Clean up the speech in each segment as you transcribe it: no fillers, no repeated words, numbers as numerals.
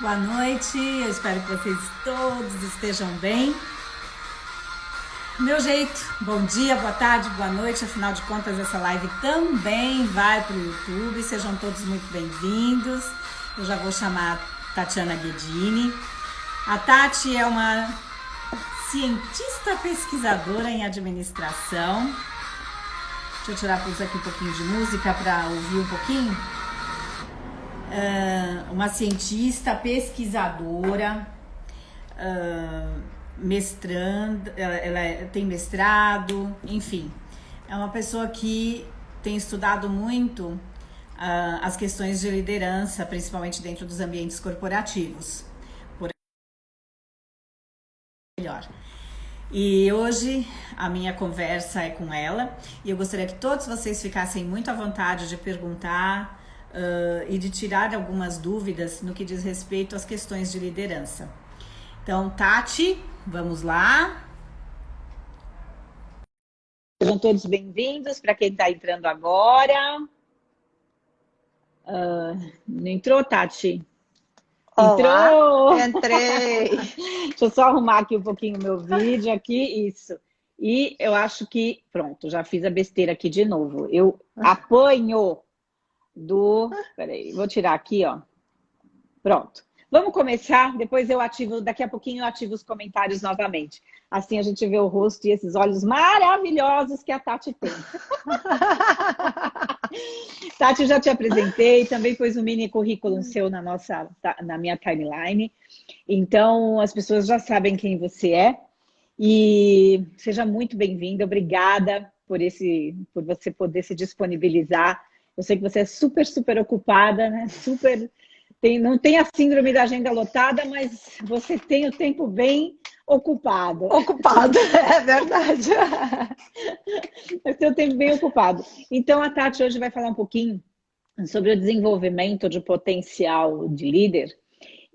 Boa noite, eu espero que vocês todos estejam bem. Meu jeito, bom dia, boa tarde, boa noite, afinal de contas essa live também vai para o YouTube, sejam todos muito bem-vindos. Eu já vou chamar a Tatiana Guedini. A Tati é uma cientista pesquisadora em administração. Deixa eu tirar por isso aqui um pouquinho de música para ouvir um pouquinho. Uma cientista pesquisadora, mestrando, ela tem mestrado, enfim, é uma pessoa que tem estudado muito as questões de liderança, principalmente dentro dos ambientes corporativos. Por melhor. E hoje a minha conversa é com ela e eu gostaria que todos vocês ficassem muito à vontade de perguntar e de tirar algumas dúvidas no que diz respeito às questões de liderança. Então, Tati, vamos lá. Sejam todos bem-vindos para quem está entrando agora. Não entrou, Tati? Olá, Entrou! entrei. Deixa eu só arrumar aqui um pouquinho o meu vídeo aqui, isso. E eu acho que, pronto, já fiz a besteira aqui de novo. Eu apanho peraí, vou tirar aqui, ó. Pronto. Vamos começar, depois eu ativo, daqui a pouquinho eu ativo os comentários novamente. Assim a gente vê o rosto e esses olhos maravilhosos que a Tati tem. Tati, eu já te apresentei, também pôs um mini currículo seu na minha timeline. Então, as pessoas já sabem quem você é. E seja muito bem-vinda, obrigada por você poder se disponibilizar. Eu sei que você é super, super ocupada, né? Não tem a síndrome da agenda lotada, mas você tem o tempo bem ocupado. Ocupado, é verdade. Você tem o tempo bem ocupado. Então, a Tati hoje vai falar um pouquinho sobre o desenvolvimento de potencial de líder.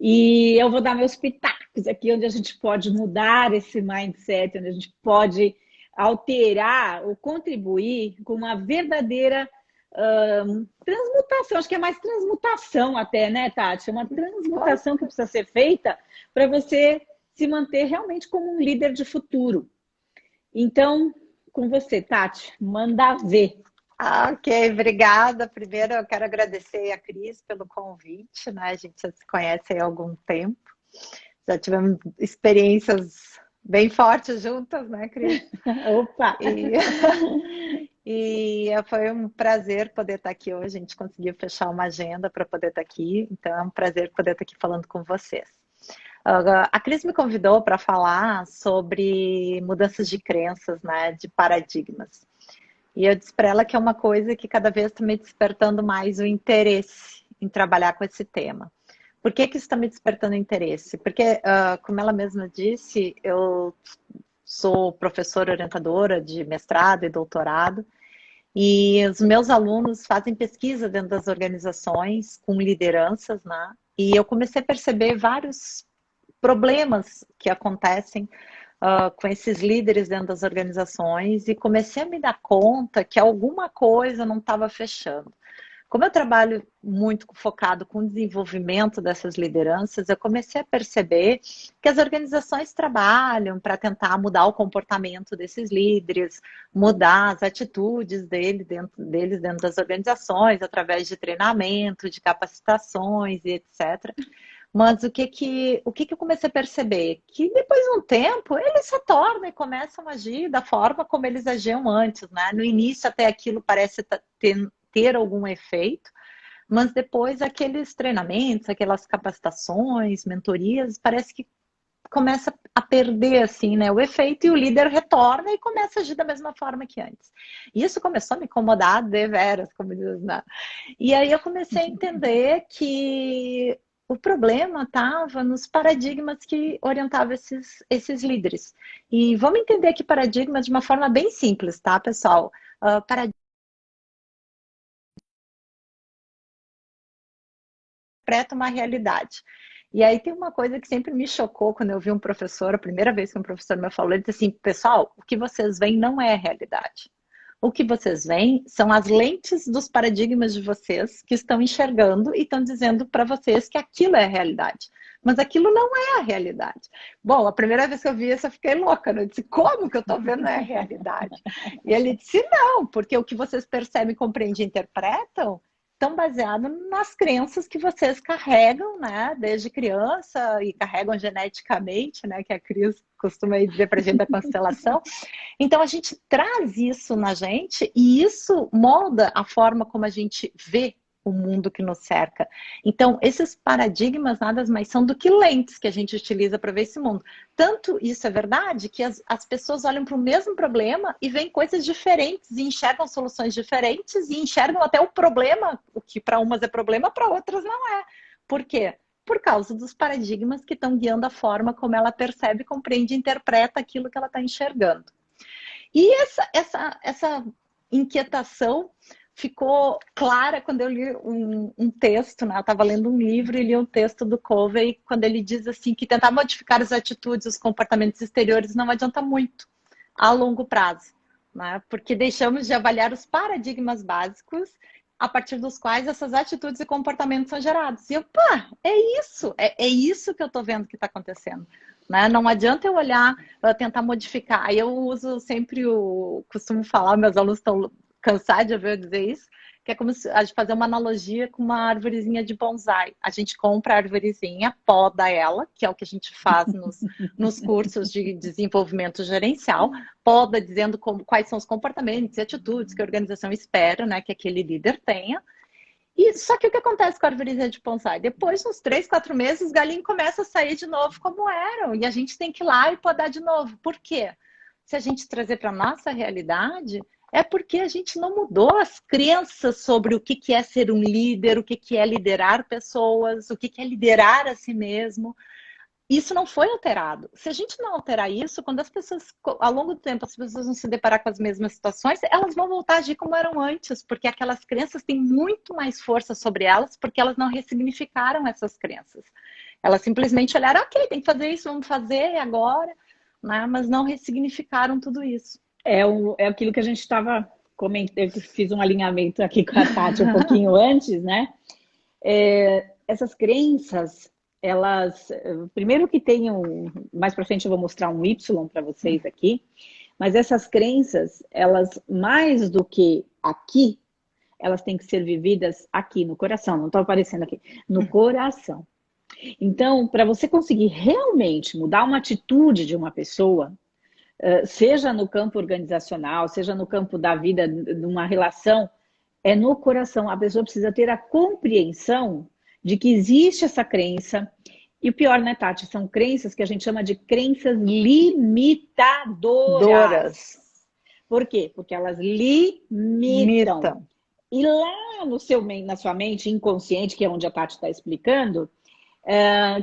E eu vou dar meus pitacos aqui, onde a gente pode mudar esse mindset, onde a gente pode alterar ou contribuir com uma verdadeira transmutação. Acho que é mais transmutação até, né, Tati? É uma transmutação que precisa ser feita para você se manter realmente como um líder de futuro. Então, com você, Tati, manda ver. Ok, obrigada. Primeiro eu quero agradecer a Cris pelo convite, né? A gente já se conhece há algum tempo. Já tivemos experiências bem fortes juntas, né, Cris? Opa! E foi um prazer poder estar aqui hoje. A gente conseguiu fechar uma agenda para poder estar aqui. Então é um prazer poder estar aqui falando com vocês. A Cris me convidou para falar sobre mudanças de crenças, né, de paradigmas. E eu disse para ela que é uma coisa que cada vez está me despertando mais o interesse em trabalhar com esse tema. Por que isso está me despertando interesse? Porque, como ela mesma disse, eu sou professora orientadora de mestrado e doutorado, e os meus alunos fazem pesquisa dentro das organizações com lideranças, né? E eu comecei a perceber vários problemas que acontecem com esses líderes dentro das organizações e comecei a me dar conta que alguma coisa não estava fechando. Como eu trabalho muito focado com o desenvolvimento dessas lideranças, eu comecei a perceber que as organizações trabalham para tentar mudar o comportamento desses líderes, mudar as atitudes deles dentro das organizações, através de treinamento, de capacitações e etc. Mas o que eu comecei a perceber? Que depois de um tempo, eles se tornam e começam a agir da forma como eles agiam antes, né? No início até aquilo parece ter algum efeito, mas depois aqueles treinamentos, aquelas capacitações, mentorias, parece que começa a perder assim, né, o efeito e o líder retorna e começa a agir da mesma forma que antes. E isso começou a me incomodar deveras, como diz, né? E aí eu comecei a entender que o problema estava nos paradigmas que orientavam esses líderes. E vamos entender aqui paradigmas de uma forma bem simples, tá, pessoal? Paradigma interpreta uma realidade. E aí tem uma coisa que sempre me chocou quando eu vi um professor, a primeira vez que um professor me falou, ele disse assim, pessoal, o que vocês veem não é a realidade. O que vocês veem são as lentes dos paradigmas de vocês que estão enxergando e estão dizendo para vocês que aquilo é a realidade. Mas aquilo não é a realidade. Bom, a primeira vez que eu vi isso, eu fiquei louca, né? Eu disse, como que eu estou vendo é a realidade? E ele disse, não, porque o que vocês percebem, compreendem e interpretam estão baseados nas crenças que vocês carregam, né? Desde criança e carregam geneticamente, né? Que a Cris costuma dizer para a gente da constelação. Então, a gente traz isso na gente e isso molda a forma como a gente vê o mundo que nos cerca. Então, esses paradigmas nada mais são do que lentes que a gente utiliza para ver esse mundo. Tanto isso é verdade que as pessoas olham para o mesmo problema e veem coisas diferentes e enxergam soluções diferentes e enxergam até o problema, o que para umas é problema, para outras não é. Por quê? Por causa dos paradigmas que estão guiando a forma como ela percebe, compreende e interpreta aquilo que ela está enxergando. E essa inquietação ficou clara quando eu li um texto, né? Eu estava lendo um livro e li um texto do Covey, quando ele diz assim que tentar modificar as atitudes, os comportamentos exteriores não adianta muito a longo prazo, né? Porque deixamos de avaliar os paradigmas básicos a partir dos quais essas atitudes e comportamentos são gerados. E eu, é isso que eu estou vendo que está acontecendo. Né? Não adianta eu olhar, tentar modificar. Aí eu uso sempre costumo falar, meus alunos estão cansados de ouvir eu dizer isso, que é como se a gente fazer uma analogia com uma arvorezinha de bonsai. A gente compra a arvorezinha, poda ela, que é o que a gente faz nos cursos de desenvolvimento gerencial, poda dizendo quais são os comportamentos e atitudes que a organização espera, né, que aquele líder tenha. E só que o que acontece com a arvorezinha de bonsai? Depois, uns 3, 4 meses, os galinhos começam a sair de novo como eram. E a gente tem que ir lá e podar de novo. Por quê? Se a gente trazer para a nossa realidade, é porque a gente não mudou as crenças sobre o que é ser um líder, o que é liderar pessoas, o que é liderar a si mesmo. Isso não foi alterado. Se a gente não alterar isso, quando as pessoas, ao longo do tempo, as pessoas vão se deparar com as mesmas situações, elas vão voltar a agir como eram antes, porque aquelas crenças têm muito mais força sobre elas, porque elas não ressignificaram essas crenças. Elas simplesmente olharam, ok, tem que fazer isso, vamos fazer agora, né? Mas não ressignificaram tudo isso. É aquilo que a gente estava comentando, eu fiz um alinhamento aqui com a Tati um pouquinho antes, né? Essas crenças, elas, primeiro que tem mais para frente eu vou mostrar um Y para vocês aqui, mas essas crenças, elas mais do que aqui, elas têm que ser vividas aqui no coração, não está aparecendo aqui, no coração. Então, para você conseguir realmente mudar uma atitude de uma pessoa, seja no campo organizacional, seja no campo da vida, de uma relação, é no coração. A pessoa precisa ter a compreensão de que existe essa crença. E o pior, né, Tati? São crenças que a gente chama de crenças limitadoras. Por quê? Porque elas limitam. E lá na sua mente inconsciente, que é onde a Tati está explicando,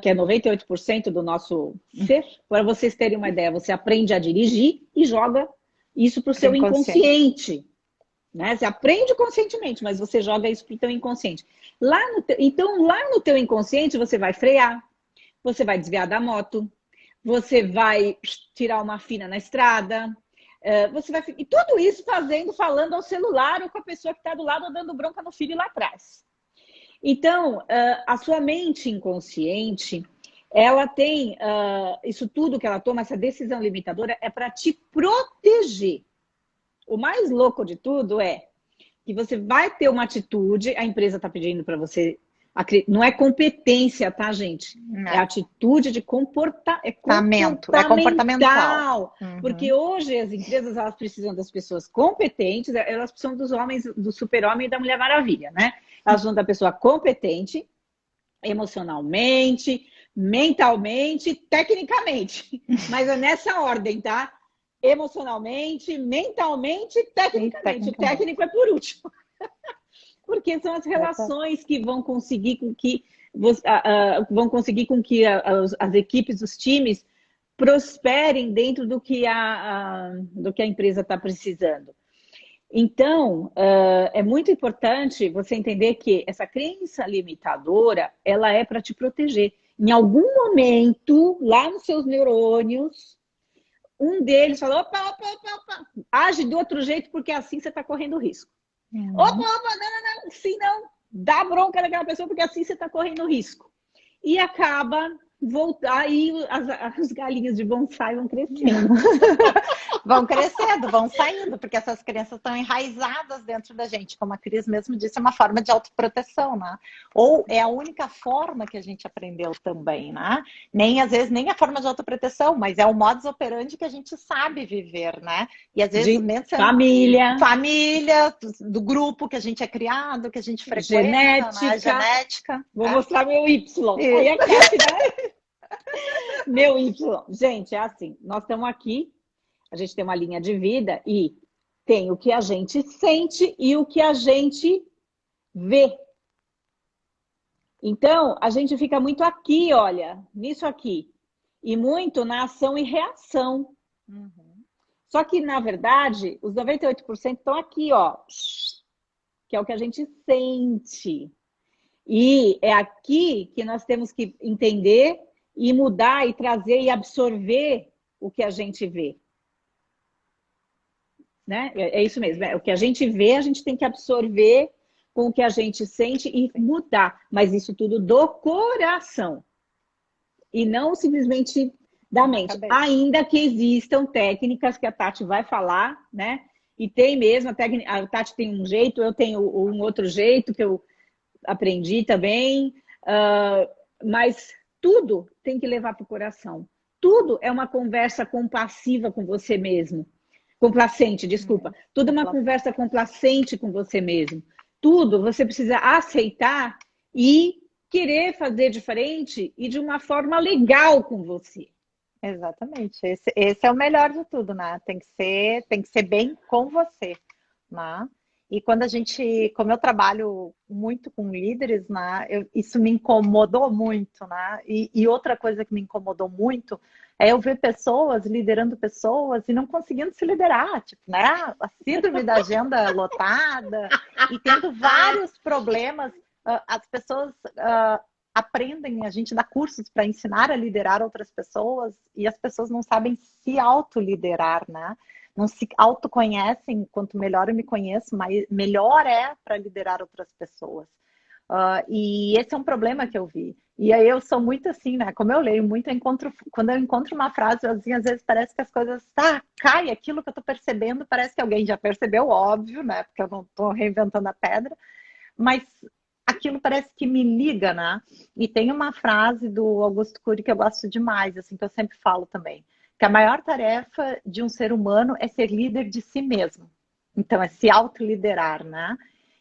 que é 98% do nosso ser, para vocês terem uma ideia, você aprende a dirigir e joga isso para o seu inconsciente. Né? Você aprende conscientemente, mas você joga isso para o teu inconsciente. Então, lá no teu inconsciente, você vai frear, você vai desviar da moto, você vai tirar uma fina na estrada, e tudo isso falando ao celular ou com a pessoa que está do lado dando bronca no filho lá atrás. Então, a sua mente inconsciente, ela tem isso tudo que ela toma, essa decisão limitadora, é para te proteger. O mais louco de tudo é que você vai ter uma atitude, a empresa está pedindo para você, não é competência, tá, gente? Não. É atitude de comportamento. É comportamental. Porque hoje as empresas, elas precisam das pessoas competentes, elas precisam dos homens, do super-homem e da Mulher Maravilha, né? Elas precisam da pessoa competente, emocionalmente, mentalmente, tecnicamente. Mas é nessa ordem, tá? Emocionalmente, mentalmente, tecnicamente. O técnico é por último. Porque são as relações que vão conseguir com que as equipes, os times prosperem dentro do que a empresa está precisando. Então, é muito importante você entender que essa crença limitadora, ela é para te proteger. Em algum momento, lá nos seus neurônios, um deles fala, opa, opa, opa, opa, age do outro jeito porque assim você está correndo risco. Uhum. Opa, opa, não, sim, não, dá bronca naquela pessoa porque assim você está correndo risco. E acaba voltar, aí as galinhas de bonsai vão crescendo. Vão crescendo, vão saindo, porque essas crenças estão enraizadas dentro da gente. Como a Cris mesmo disse, é uma forma de autoproteção, né? Ou é a única forma que a gente aprendeu também, né? Nem às vezes nem a forma de autoproteção, mas é o modus operandi que a gente sabe viver, né? E às vezes De família, do grupo que a gente é criado, que a gente frequenta, genética. né? Genética. Vou mostrar meu Y. Aí a Kátia, né? Meu Y. Gente, é assim, nós estamos aqui, a gente tem uma linha de vida e tem o que a gente sente e o que a gente vê. Então, a gente fica muito aqui, olha, nisso aqui. E muito na ação e reação. Uhum. Só que, na verdade, os 98% estão aqui, ó. Que é o que a gente sente. E é aqui que nós temos que entender e mudar e trazer e absorver o que a gente vê. Né? É isso mesmo. O que a gente vê, a gente tem que absorver com o que a gente sente e mudar. Mas isso tudo do coração. E não simplesmente da mente. Ainda que existam técnicas que a Tati vai falar, né? E tem mesmo, a Tati tem um jeito, eu tenho um outro jeito que eu aprendi também. Mas tudo tem que levar para o coração. Tudo é uma conversa compassiva com você mesmo. Complacente, desculpa. Tudo é uma conversa complacente com você mesmo. Tudo você precisa aceitar e querer fazer diferente e de uma forma legal com você. Exatamente. Esse é o melhor de tudo, né? Tem que ser bem com você, né? E quando a gente, como eu trabalho muito com líderes, né? Isso me incomodou muito, né? E outra coisa que me incomodou muito é eu ver pessoas liderando pessoas e não conseguindo se liderar, tipo, né? A síndrome da agenda lotada e tendo vários problemas. As pessoas aprendem, a gente dá cursos para ensinar a liderar outras pessoas e as pessoas não sabem se autoliderar, né? Não se autoconhecem. Quanto melhor eu me conheço, melhor é para liderar outras pessoas. E esse é um problema que eu vi. E aí eu sou muito assim, né? Como eu leio muito, quando eu encontro uma frase, assim, às vezes parece que as coisas cai aquilo que eu estou percebendo, parece que alguém já percebeu, óbvio, né? Porque eu não estou reinventando a pedra, mas aquilo parece que me liga, né? E tem uma frase do Augusto Cury que eu gosto demais, assim, que eu sempre falo também, que a maior tarefa de um ser humano é ser líder de si mesmo. Então, é se autoliderar, né?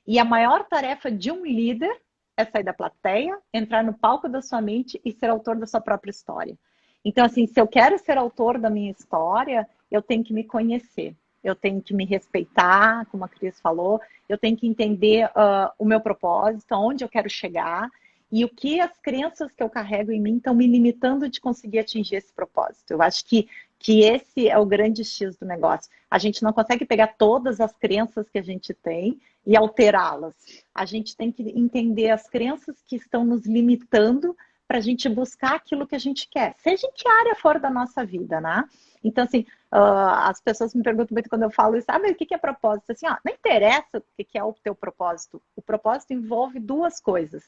E a maior tarefa de um líder é sair da plateia, entrar no palco da sua mente e ser autor da sua própria história. Então, assim, se eu quero ser autor da minha história, eu tenho que me conhecer. Eu tenho que me respeitar, como a Cris falou. Eu tenho que entender o meu propósito, aonde eu quero chegar e o que as crenças que eu carrego em mim estão me limitando de conseguir atingir esse propósito. Eu acho que esse é o grande X do negócio. A gente não consegue pegar todas as crenças que a gente tem e alterá-las. A gente tem que entender as crenças que estão nos limitando para a gente buscar aquilo que a gente quer, seja em que área for da nossa vida, né? Então, assim, as pessoas me perguntam muito quando eu falo isso, o que é propósito? Assim, não interessa o que é o teu propósito. O propósito envolve duas coisas: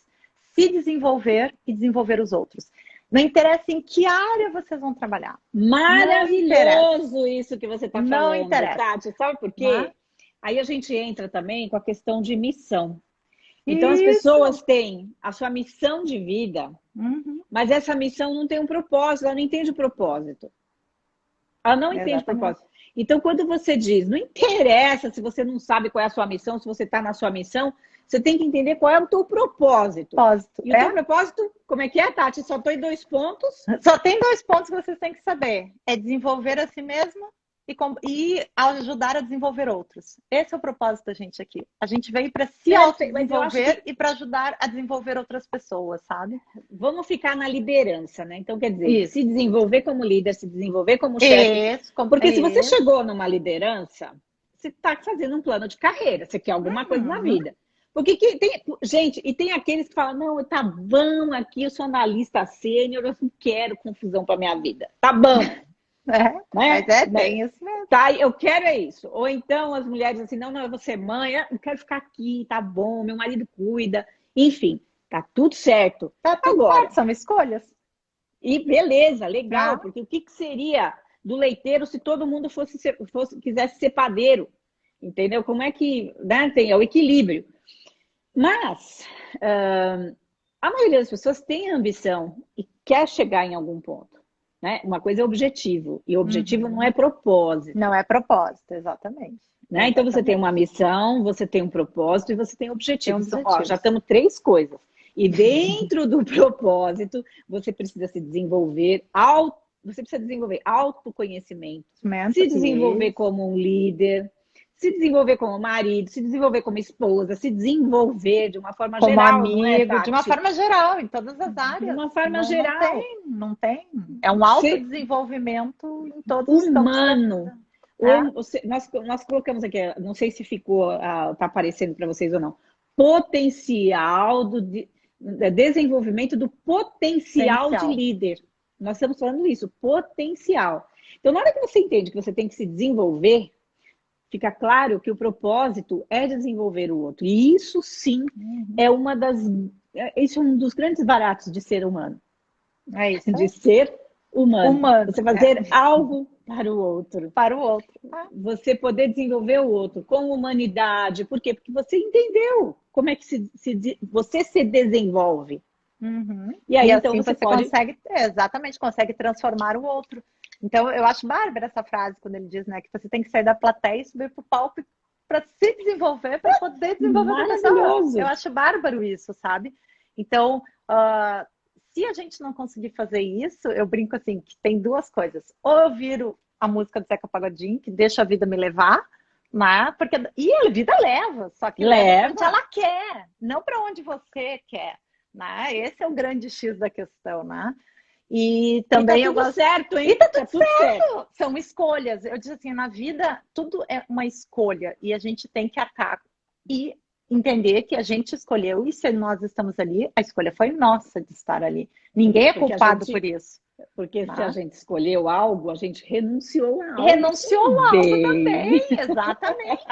se desenvolver e desenvolver os outros. Não interessa em que área vocês vão trabalhar. Maravilhoso isso que você está falando, não interessa. Tati. Sabe por quê? Não. Aí a gente entra também com a questão de missão. Então, as pessoas têm a sua missão de vida, mas essa missão não tem um propósito, ela não entende o propósito. Ela não entende o propósito. Então, quando você diz, não interessa se você não sabe qual é a sua missão, se você está na sua missão, você tem que entender qual é o teu propósito. E o teu propósito, como é que é, Tati? Só tem 2 pontos? Só tem 2 pontos que vocês têm que saber. É desenvolver a si mesmo e ajudar a desenvolver outros. Esse é o propósito da gente aqui. A gente veio para se autodesenvolver e para ajudar a desenvolver outras pessoas, sabe? Vamos ficar na liderança, né? Então, quer dizer, se desenvolver como líder, se desenvolver como chefe. Porque se você chegou numa liderança, você está fazendo um plano de carreira, você quer alguma coisa na vida. Porque tem, gente, e tem aqueles que falam, não, tá bom aqui, eu sou analista sênior, eu não quero confusão para minha vida. Tá bom. né? Né? Mas tem isso mesmo. Tá, eu quero é isso. Ou então as mulheres assim, não, eu vou ser mãe, eu quero ficar aqui, tá bom, meu marido cuida. Enfim, tá tudo certo. Tá tudo Agora, certo, são escolhas. e beleza, legal, Né? porque o que seria do leiteiro se todo mundo quisesse ser padeiro? Entendeu? Como é que, né, tem o equilíbrio? Mas a maioria das pessoas tem ambição e quer chegar em algum ponto, né? Uma coisa é objetivo, e o objetivo não é propósito, Não é propósito, exatamente. né? Então você tem Exatamente. uma missão, você tem um propósito e você tem Tem objetivos. Então, ó, já objetivos. estamos três coisas. E dentro do propósito, você precisa se desenvolver, você precisa desenvolver autoconhecimento, se desenvolver Isso. como um líder, se desenvolver como marido, se desenvolver como esposa, se desenvolver de uma forma Como geral, não é, amigo, de uma Tati? forma geral, em todas as De áreas. uma forma Não, não geral, tem, não tem. É um ser autodesenvolvimento em todos os campos da humano. vida. É? Nós colocamos aqui, não sei se ficou, tá aparecendo para vocês ou não, potencial desenvolvimento do potencial de Essencial. líder. Nós estamos falando isso, potencial. Então, na hora que você entende que você tem que se desenvolver, fica claro que o propósito é desenvolver o outro. E isso sim é isso é um dos grandes baratos de ser humano. É isso De aí. ser humano. Humano. Você fazer algo para o outro. Para o outro. Você poder desenvolver o outro com humanidade. Por quê? Porque você entendeu como é que você se desenvolve. Uhum. E aí, E então, assim você você pode... consegue, exatamente, consegue transformar o outro. Então, eu acho bárbara essa frase quando ele diz, né, que você tem que sair da plateia e subir para o palco para se desenvolver, para poder desenvolver outra pessoa. Maravilhoso. Eu acho bárbaro isso, sabe? Então, se a gente não conseguir fazer isso, eu brinco assim, que tem duas coisas. Ou eu viro a música do Zeca Pagodinho, que deixa a vida me levar, né? Porque, e a vida leva, só que leva para onde ela quer, não para onde você quer. Né? Esse é o grande X da questão, né? E também eu gosto... certo, hein? E tá tudo certo. São escolhas. Eu disse assim, na vida tudo é uma escolha e a gente tem que arcar e entender que a gente escolheu e se nós estamos ali, a escolha foi nossa de estar ali. Ninguém é culpado por isso. Porque se a gente escolheu algo, a gente renunciou a algo. Renunciou a algo também, exatamente.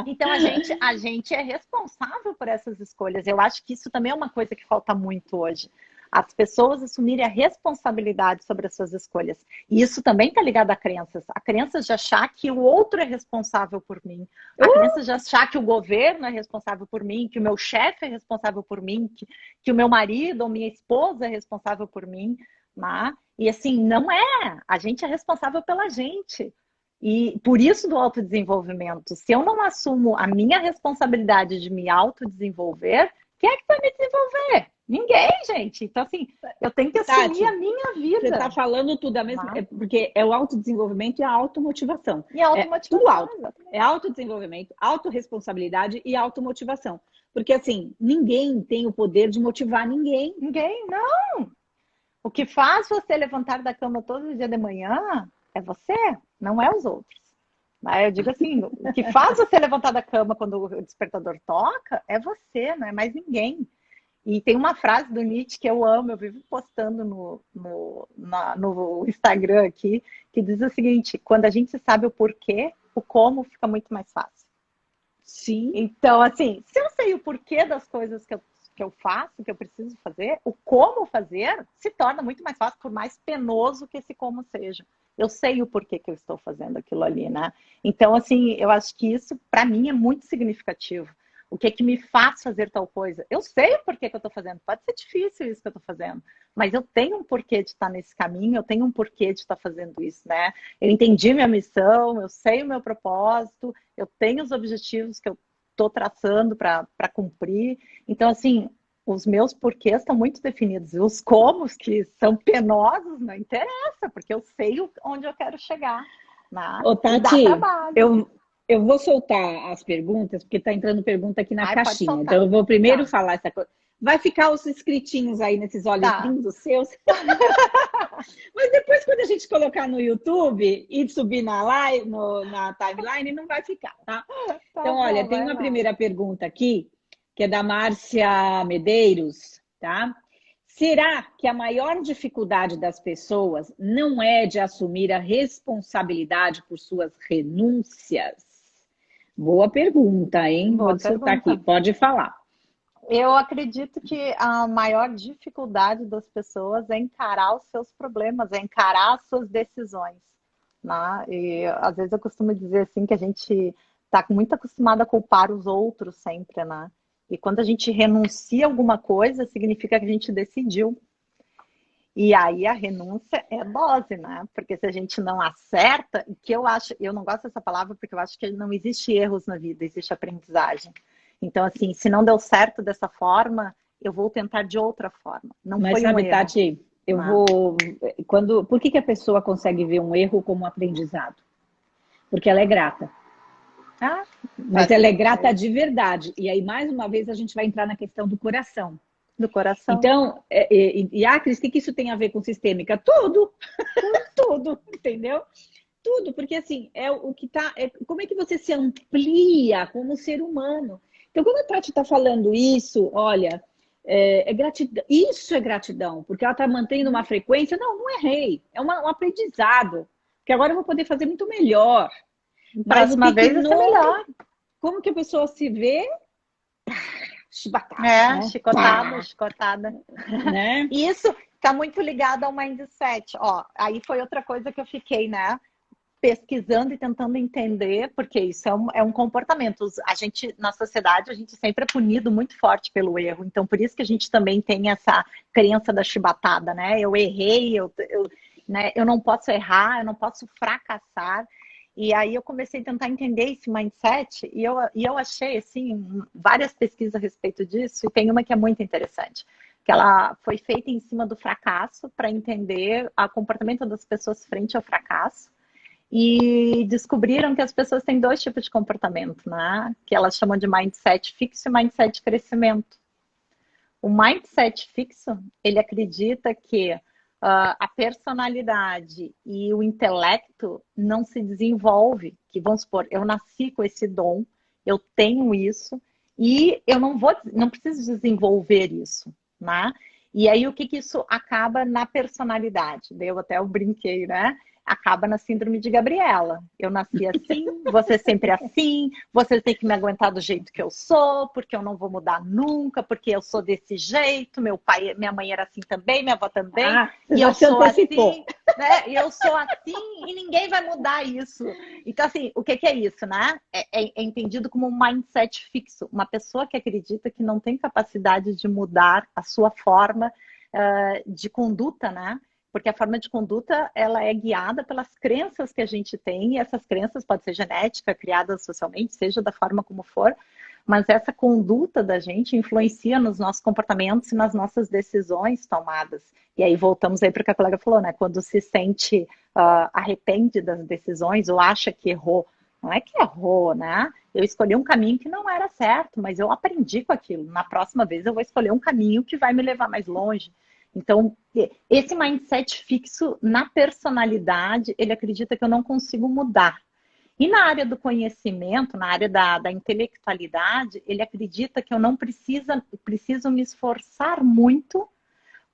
Então a gente é responsável por essas escolhas. Eu acho que isso também é uma coisa que falta muito hoje. As pessoas assumirem a responsabilidade sobre as suas escolhas. E isso também está ligado a crenças. A crença de achar que o outro é responsável por mim. A crença de achar que o governo é responsável por mim, que o meu chefe é responsável por mim, que o meu marido ou minha esposa é responsável por mim. Né? E assim, não é. A gente é responsável pela gente. E por isso do autodesenvolvimento. Se eu não assumo a minha responsabilidade de me autodesenvolver, quem é que vai me desenvolver? Ninguém, gente. Então, assim, eu tenho que assumir Tati, a minha vida. Você está falando tudo a mesma, porque é o autodesenvolvimento e a automotivação. E a automotivação. Tudo alto. É autodesenvolvimento, autorresponsabilidade e automotivação. Porque, assim, ninguém tem o poder de motivar ninguém. Ninguém, não. O que faz você levantar da cama todo dia de manhã é você, não é os outros. Eu digo assim, o que faz você levantar da cama quando o despertador toca é você, não é mais ninguém. E tem uma frase do Nietzsche que eu amo, eu vivo postando no Instagram aqui, que diz o seguinte: quando a gente sabe o porquê, o como fica muito mais fácil. Sim. Então, assim, se eu sei o porquê das coisas que eu faço, que eu preciso fazer, o como fazer se torna muito mais fácil, por mais penoso que esse como seja. Eu sei o porquê que eu estou fazendo aquilo ali, né? Então, assim, eu acho que isso, para mim, é muito significativo. O que é que me faz fazer tal coisa? Eu sei o porquê que eu estou fazendo. Pode ser difícil isso que eu estou fazendo, mas eu tenho um porquê de estar nesse caminho, eu tenho um porquê de estar fazendo isso, né? Eu entendi minha missão, eu sei o meu propósito, eu tenho os objetivos que eu estou traçando para cumprir. Então, assim, os meus porquês estão muito definidos. E os comos, que são penosos, não interessa, porque eu sei onde eu quero chegar. Né? Ô, Tati, eu vou soltar as perguntas, porque está entrando pergunta aqui na caixinha. Então, eu vou primeiro falar essa coisa. Vai ficar os inscritinhos aí nesses olhos lindos seus. Mas depois, quando a gente colocar no YouTube e subir na live, na timeline, não vai ficar, tá? Então, olha, tem uma primeira pergunta aqui, que é da Márcia Medeiros, tá? Será que a maior dificuldade das pessoas não é de assumir a responsabilidade por suas renúncias? Boa pergunta, hein? Boa Vou soltar aqui, pergunta. pode falar. Eu acredito que a maior dificuldade das pessoas é encarar os seus problemas, é encarar as suas decisões, né? E às vezes eu costumo dizer assim que a gente está muito acostumado a culpar os outros sempre, né? E quando a gente renuncia a alguma coisa, significa que a gente decidiu. E aí a renúncia é dose, né? Porque se a gente não acerta, que eu acho, eu não gosto dessa palavra porque eu acho que não existe erros na vida, existe aprendizagem. Então, assim, se não deu certo dessa forma, eu vou tentar de outra forma. Não Mas foi um sabe, erro, Tati, né? por que que a pessoa consegue ver um erro como um aprendizado? Porque ela é grata. Ah, Mas faz ela é grata sentido. de verdade. E aí, mais uma vez, a gente vai entrar na questão do coração. Do coração. Então, Cris, o que isso tem a ver com sistêmica? Tudo, tudo, entendeu? Tudo, porque assim, é o que tá. Como é que você se amplia como ser humano? Então, quando a Tati está falando isso, olha, é gratidão, isso é gratidão, porque ela está mantendo uma frequência. Não, não errei, é um aprendizado, que agora eu vou poder fazer muito melhor. Mas o Próxima que que vez vai ser nome, melhor. como que a pessoa se vê? Chibatada, É, né? chicotada, chicotada. Né? E isso está muito ligado ao mindset. Ó, aí foi outra coisa que eu fiquei, né? Pesquisando e tentando entender, porque isso é um comportamento. A gente, na sociedade, a gente sempre é punido muito forte pelo erro. Então, por isso que a gente também tem essa crença da chibatada, né? Eu errei, né? Eu não posso errar, eu não posso fracassar. E aí eu comecei a tentar entender esse mindset e eu achei, assim, várias pesquisas a respeito disso, e tem uma que é muito interessante, que ela foi feita em cima do fracasso para entender o comportamento das pessoas frente ao fracasso. E descobriram que as pessoas têm dois tipos de comportamento, né? Que elas chamam de mindset fixo e mindset de crescimento. O mindset fixo, ele acredita que a personalidade e o intelecto não se desenvolve. Que vamos supor, eu nasci com esse dom, eu tenho isso e eu não preciso desenvolver isso, né? E aí o que isso acaba na personalidade? Eu até brinquei, né? Acaba na síndrome de Gabriela. Eu nasci assim, você sempre assim, você tem que me aguentar do jeito que eu sou, porque eu não vou mudar nunca, porque eu sou desse jeito, meu pai, minha mãe era assim também, minha avó também, Ah, você e já eu se sou antecipou. assim, né? E eu sou assim e ninguém vai mudar isso. Então, assim, o que é isso, né? É entendido como um mindset fixo, uma pessoa que acredita que não tem capacidade de mudar a sua forma de conduta, né? Porque a forma de conduta, ela é guiada pelas crenças que a gente tem, e essas crenças pode ser genética, criadas socialmente, seja da forma como for, mas essa conduta da gente influencia nos nossos comportamentos e nas nossas decisões tomadas. E aí voltamos aí para o que a colega falou, né? Quando se sente arrepende das decisões ou acha que errou. Não é que errou, né? Eu escolhi um caminho que não era certo, mas eu aprendi com aquilo. Na próxima vez eu vou escolher um caminho que vai me levar mais longe. Então, esse mindset fixo na personalidade, ele acredita que eu não consigo mudar. E na área do conhecimento, na área da intelectualidade, ele acredita que eu não preciso me esforçar muito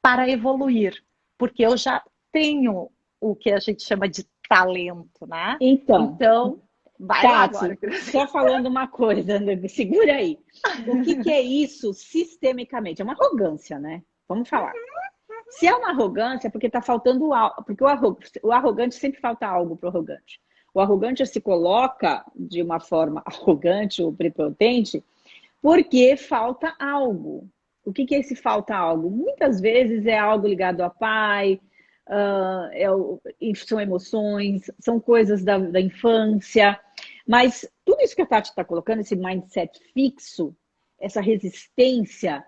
para evoluir, porque eu já tenho o que a gente chama de talento, né? Então, Então, vai lá agora, Tati, Cris. só falando uma coisa, né? Segura aí. O que que é isso sistemicamente? É uma arrogância, né? Vamos falar. Se é uma arrogância, é porque está faltando algo. Porque o arrogante sempre falta algo para o arrogante. O arrogante se coloca de uma forma arrogante ou prepotente porque falta algo. O que que é esse falta algo? Muitas vezes é algo ligado a pai, são emoções, são coisas da infância. Mas tudo isso que a Tati está colocando, esse mindset fixo, essa resistência,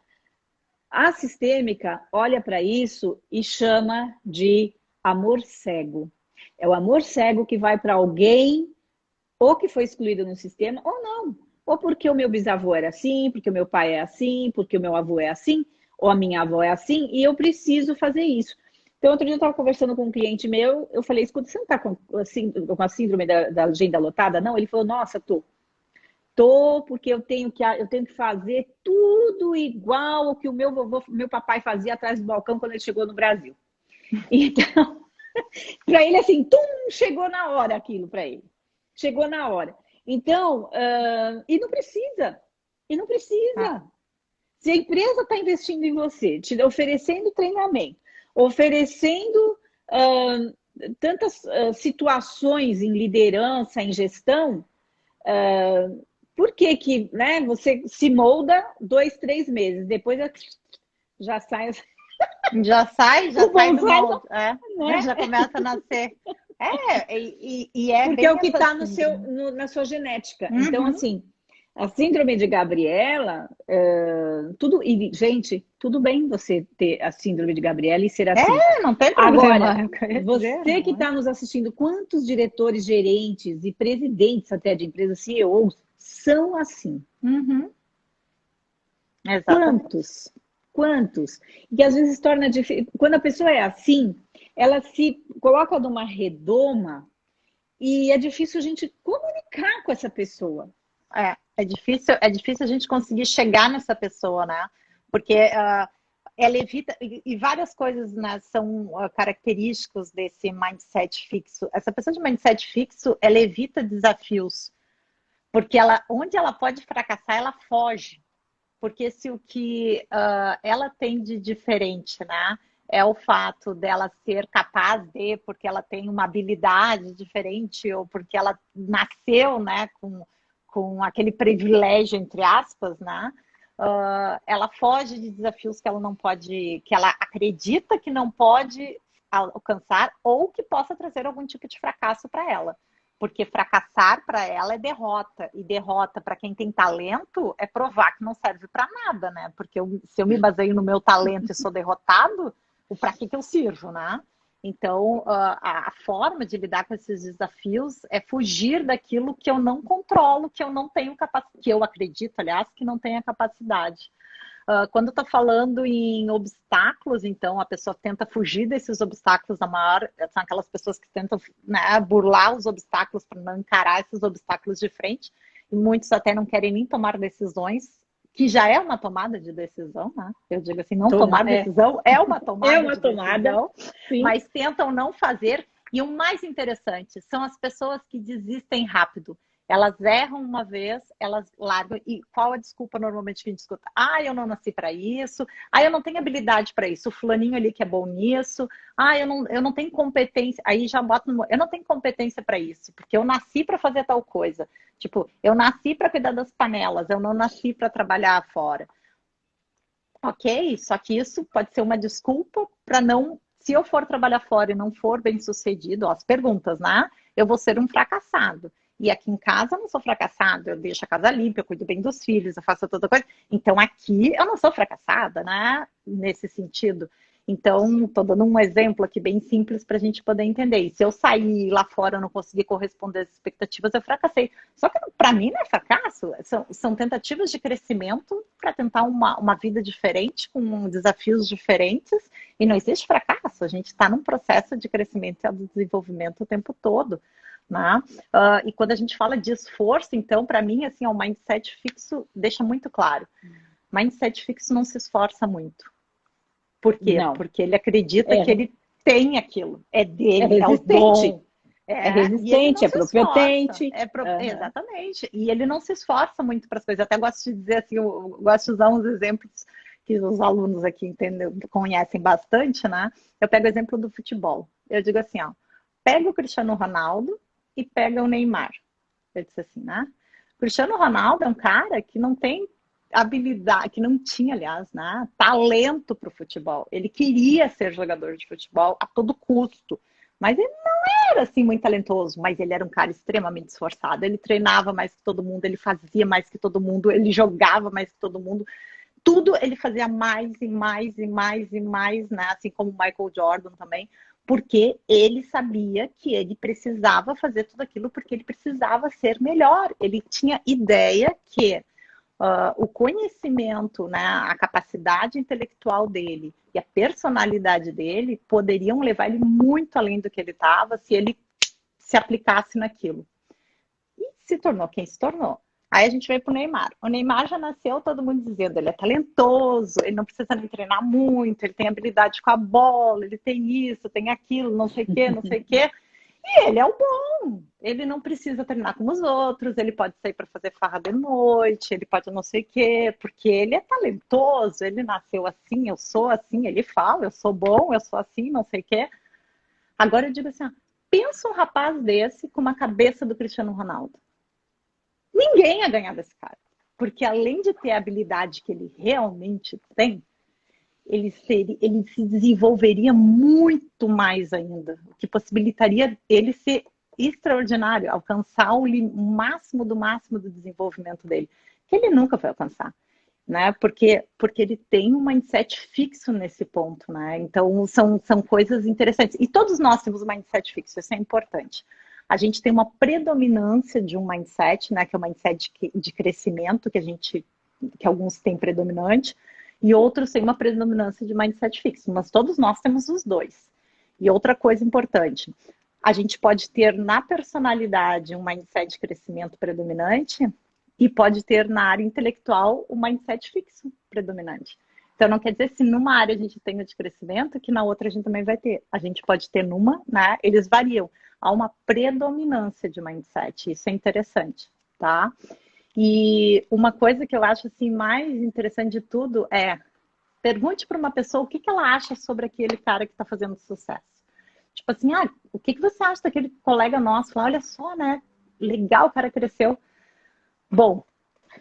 a sistêmica olha para isso e chama de amor cego. É o amor cego que vai para alguém ou que foi excluído no sistema ou não. Ou porque o meu bisavô era assim, porque o meu pai é assim, porque o meu avô é assim, ou a minha avó é assim, e eu preciso fazer isso. Então, outro dia eu estava conversando com um cliente meu, eu falei, escuta, você não está com a síndrome da agenda lotada? Não, ele falou, nossa, tô. tô, porque eu tenho que fazer tudo igual ao que o meu papai fazia atrás do balcão quando ele chegou no Brasil. Então, para ele, assim, chegou na hora aquilo para ele. Chegou na hora. Então, e não precisa. E não precisa. Se a empresa está investindo em você, te oferecendo treinamento, oferecendo tantas situações em liderança, em gestão, por que, né, você se molda 2, 3 meses, depois já sai. Já sai do molde, né? já começa a nascer. E é porque bem é o que está assim. na sua genética. Uhum. Então, assim, a síndrome de Gabriela, e, gente, tudo bem você ter a síndrome de Gabriela e ser assim. Não tem problema. Agora, você que está nos assistindo, quantos diretores, gerentes e presidentes até de empresas, CEOs, são assim? Uhum. Exatamente. Quantos? E às vezes torna difícil. Quando a pessoa é assim, ela se coloca numa redoma e é difícil a gente comunicar com essa pessoa. É difícil a gente conseguir chegar nessa pessoa, né? Porque ela evita, e várias coisas, né, são característicos desse mindset fixo. Essa pessoa de mindset fixo, ela evita desafios, porque onde ela pode fracassar, ela foge. Porque se o que ela tem de diferente, né, é o fato dela ser capaz porque ela tem uma habilidade diferente, ou porque ela nasceu, né, com aquele privilégio, entre aspas, né, ela foge de desafios que ela não pode, que ela acredita que não pode alcançar, ou que possa trazer algum tipo de fracasso para ela. Porque fracassar para ela é derrota. E derrota para quem tem talento é provar que não serve para nada, né? Porque se eu me baseio no meu talento e sou derrotado, para que eu sirvo, né? Então, a forma de lidar com esses desafios é fugir daquilo que eu não controlo, que eu não tenho capacidade, que eu acredito, aliás, que não tenho a capacidade. Quando está falando em obstáculos, então a pessoa tenta fugir desses obstáculos, são aquelas pessoas que tentam, né, burlar os obstáculos para não encarar esses obstáculos de frente, e muitos até não querem nem tomar decisões, que já é uma tomada de decisão, né? Eu digo assim, não tomar decisão é uma tomada de decisão, sim. Mas tentam não fazer. E o mais interessante são as pessoas que desistem rápido. Elas erram uma vez, elas largam. E qual a desculpa normalmente que a gente escuta? Eu não nasci para isso. Eu não tenho habilidade para isso. O fulaninho ali que é bom nisso. Eu não tenho competência. Aí já boto eu não tenho competência para isso, porque eu nasci para fazer tal coisa. Tipo, eu nasci para cuidar das panelas, eu não nasci para trabalhar fora. Ok, só que isso pode ser uma desculpa para não... Se eu for trabalhar fora e não for bem sucedido, as perguntas, né? Eu vou ser um fracassado. E aqui em casa eu não sou fracassado, eu deixo a casa limpa, eu cuido bem dos filhos, eu faço toda coisa. Então aqui eu não sou fracassada, né? Nesse sentido. Então, estou dando um exemplo aqui bem simples para a gente poder entender. E se eu sair lá fora e não conseguir corresponder às expectativas, eu fracassei. Só que para mim não é fracasso, são tentativas de crescimento para tentar uma vida diferente, com desafios diferentes, e não existe fracasso. A gente está num processo de crescimento e de desenvolvimento o tempo todo. Né? E quando a gente fala de esforço, então, para mim, assim, o mindset fixo deixa muito claro. Mindset fixo não se esforça muito. Por quê? Não. Porque ele acredita que ele tem aquilo. É dele, é o dom. É resistente, é propotente. Exatamente. E ele não se esforça muito para as coisas. Eu até gosto de dizer assim, eu gosto de usar uns exemplos que os alunos aqui entendem, conhecem bastante, né? Eu pego o exemplo do futebol. Eu digo assim, ó, pega o Cristiano Ronaldo e pega o Neymar. Eu disse assim, né? O Cristiano Ronaldo é um cara que não tem habilidade, que não tinha, aliás, né, talento para o futebol. Ele queria ser jogador de futebol a todo custo, mas ele não era assim muito talentoso, mas ele era um cara extremamente esforçado. Ele treinava mais que todo mundo, ele fazia mais que todo mundo, ele jogava mais que todo mundo. Tudo ele fazia mais e mais e mais e mais, né? Assim como o Michael Jordan também, porque ele sabia que ele precisava fazer tudo aquilo porque ele precisava ser melhor. Ele tinha ideia que o conhecimento, né, a capacidade intelectual dele e a personalidade dele poderiam levar ele muito além do que ele estava se ele se aplicasse naquilo. E se tornou quem se tornou. Aí a gente veio pro Neymar. O Neymar já nasceu todo mundo dizendo, ele é talentoso, ele não precisa nem treinar muito, ele tem habilidade com a bola, ele tem isso, tem aquilo, não sei o quê, não sei o quê. E ele é o bom. Ele não precisa treinar como os outros, ele pode sair para fazer farra de noite, ele pode não sei o quê, porque ele é talentoso, ele nasceu assim, eu sou assim, ele fala, eu sou bom, eu sou assim, não sei o quê. Agora eu digo assim, ó, pensa um rapaz desse com uma cabeça do Cristiano Ronaldo. Ninguém ia ganhar desse cara. Porque além de ter a habilidade que ele realmente tem, ele se desenvolveria muito mais ainda, o que possibilitaria ele ser extraordinário, alcançar o máximo do desenvolvimento dele, que ele nunca vai alcançar, né? Porque ele tem um mindset fixo nesse ponto, né? Então são coisas interessantes. E todos nós temos um mindset fixo, isso é importante. A gente tem uma predominância de um mindset, né? Que é o mindset de crescimento que alguns têm predominante, e outros têm uma predominância de mindset fixo, mas todos nós temos os dois. E outra coisa importante, a gente pode ter na personalidade um mindset de crescimento predominante e pode ter na área intelectual o mindset fixo predominante. Então não quer dizer se numa área a gente tem o de crescimento, que na outra a gente também vai ter. A gente pode ter numa, né? Eles variam. Há uma predominância de mindset, isso é interessante, tá? E uma coisa que eu acho assim mais interessante de tudo é pergunte para uma pessoa o que ela acha sobre aquele cara que está fazendo sucesso. Tipo assim, o que você acha daquele colega nosso? Fala, olha só, né? Legal, o cara cresceu. Bom,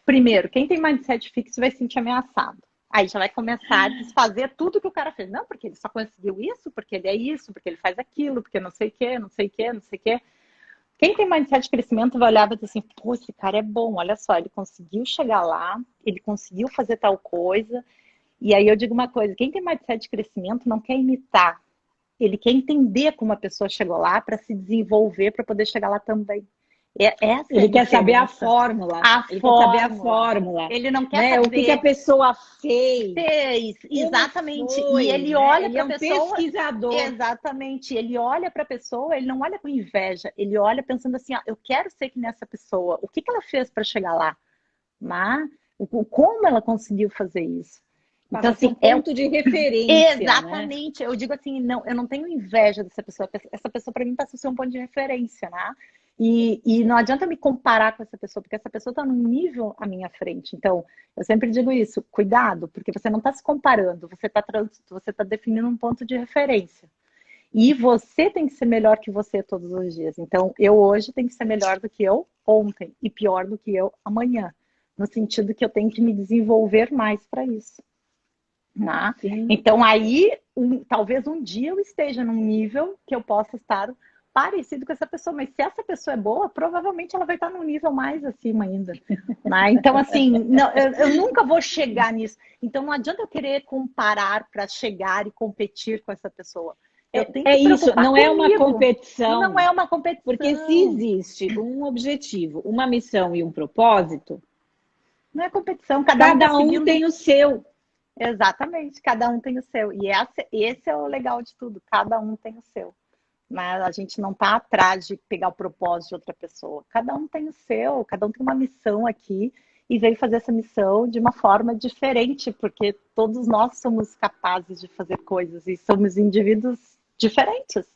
primeiro, quem tem mindset fixo vai se sentir ameaçado. Aí já vai começar a desfazer tudo que o cara fez. Não, porque ele só conseguiu isso, porque ele é isso, porque ele faz aquilo, porque não sei o quê, não sei o quê, não sei o quê. Quem tem mindset de crescimento vai olhar e vai dizer assim, pô, esse cara é bom, olha só, ele conseguiu chegar lá, ele conseguiu fazer tal coisa. E aí eu digo uma coisa, quem tem mindset de crescimento não quer imitar, ele quer entender como a pessoa chegou lá para se desenvolver, para poder chegar lá também. Ele quer saber a fórmula. Ele quer saber a fórmula. Ele não quer né? saber o que a pessoa fez. Exatamente. Foi, e ele olha para a pessoa. Pesquisador. Exatamente. Ele olha para a pessoa, ele não olha com inveja, ele olha pensando assim: eu quero ser que nessa pessoa. O que ela fez para chegar lá? Como ela conseguiu fazer isso? Então, assim, é um ponto de referência. Exatamente. Né? Eu digo assim, não, eu não tenho inveja dessa pessoa. Essa pessoa, para mim, passa a ser um ponto de referência, né? E não adianta me comparar com essa pessoa, porque essa pessoa está num nível à minha frente. Então, eu sempre digo isso, cuidado, porque você não está se comparando, você tá definindo um ponto de referência. E você tem que ser melhor que você todos os dias. Então, eu hoje tenho que ser melhor do que eu ontem e pior do que eu amanhã. No sentido que eu tenho que me desenvolver mais para isso. Né? Então, aí, talvez um dia eu esteja num nível que eu possa estar parecido com essa pessoa, mas se essa pessoa é boa, provavelmente ela vai estar num nível mais acima ainda. Né? Então, assim, não, eu nunca vou chegar nisso. Então, não adianta eu querer comparar para chegar e competir com essa pessoa. Eu tenho que isso, não comigo. É uma competição. Não é uma competição. Porque se existe um objetivo, uma missão e um propósito, não é competição. Cada um tem o seu. Exatamente, cada um tem o seu. E esse é o legal de tudo, cada um tem o seu. Mas a gente não está atrás de pegar o propósito de outra pessoa. Cada um tem o seu, cada um tem uma missão aqui e veio fazer essa missão de uma forma diferente, porque todos nós somos capazes de fazer coisas e somos indivíduos diferentes,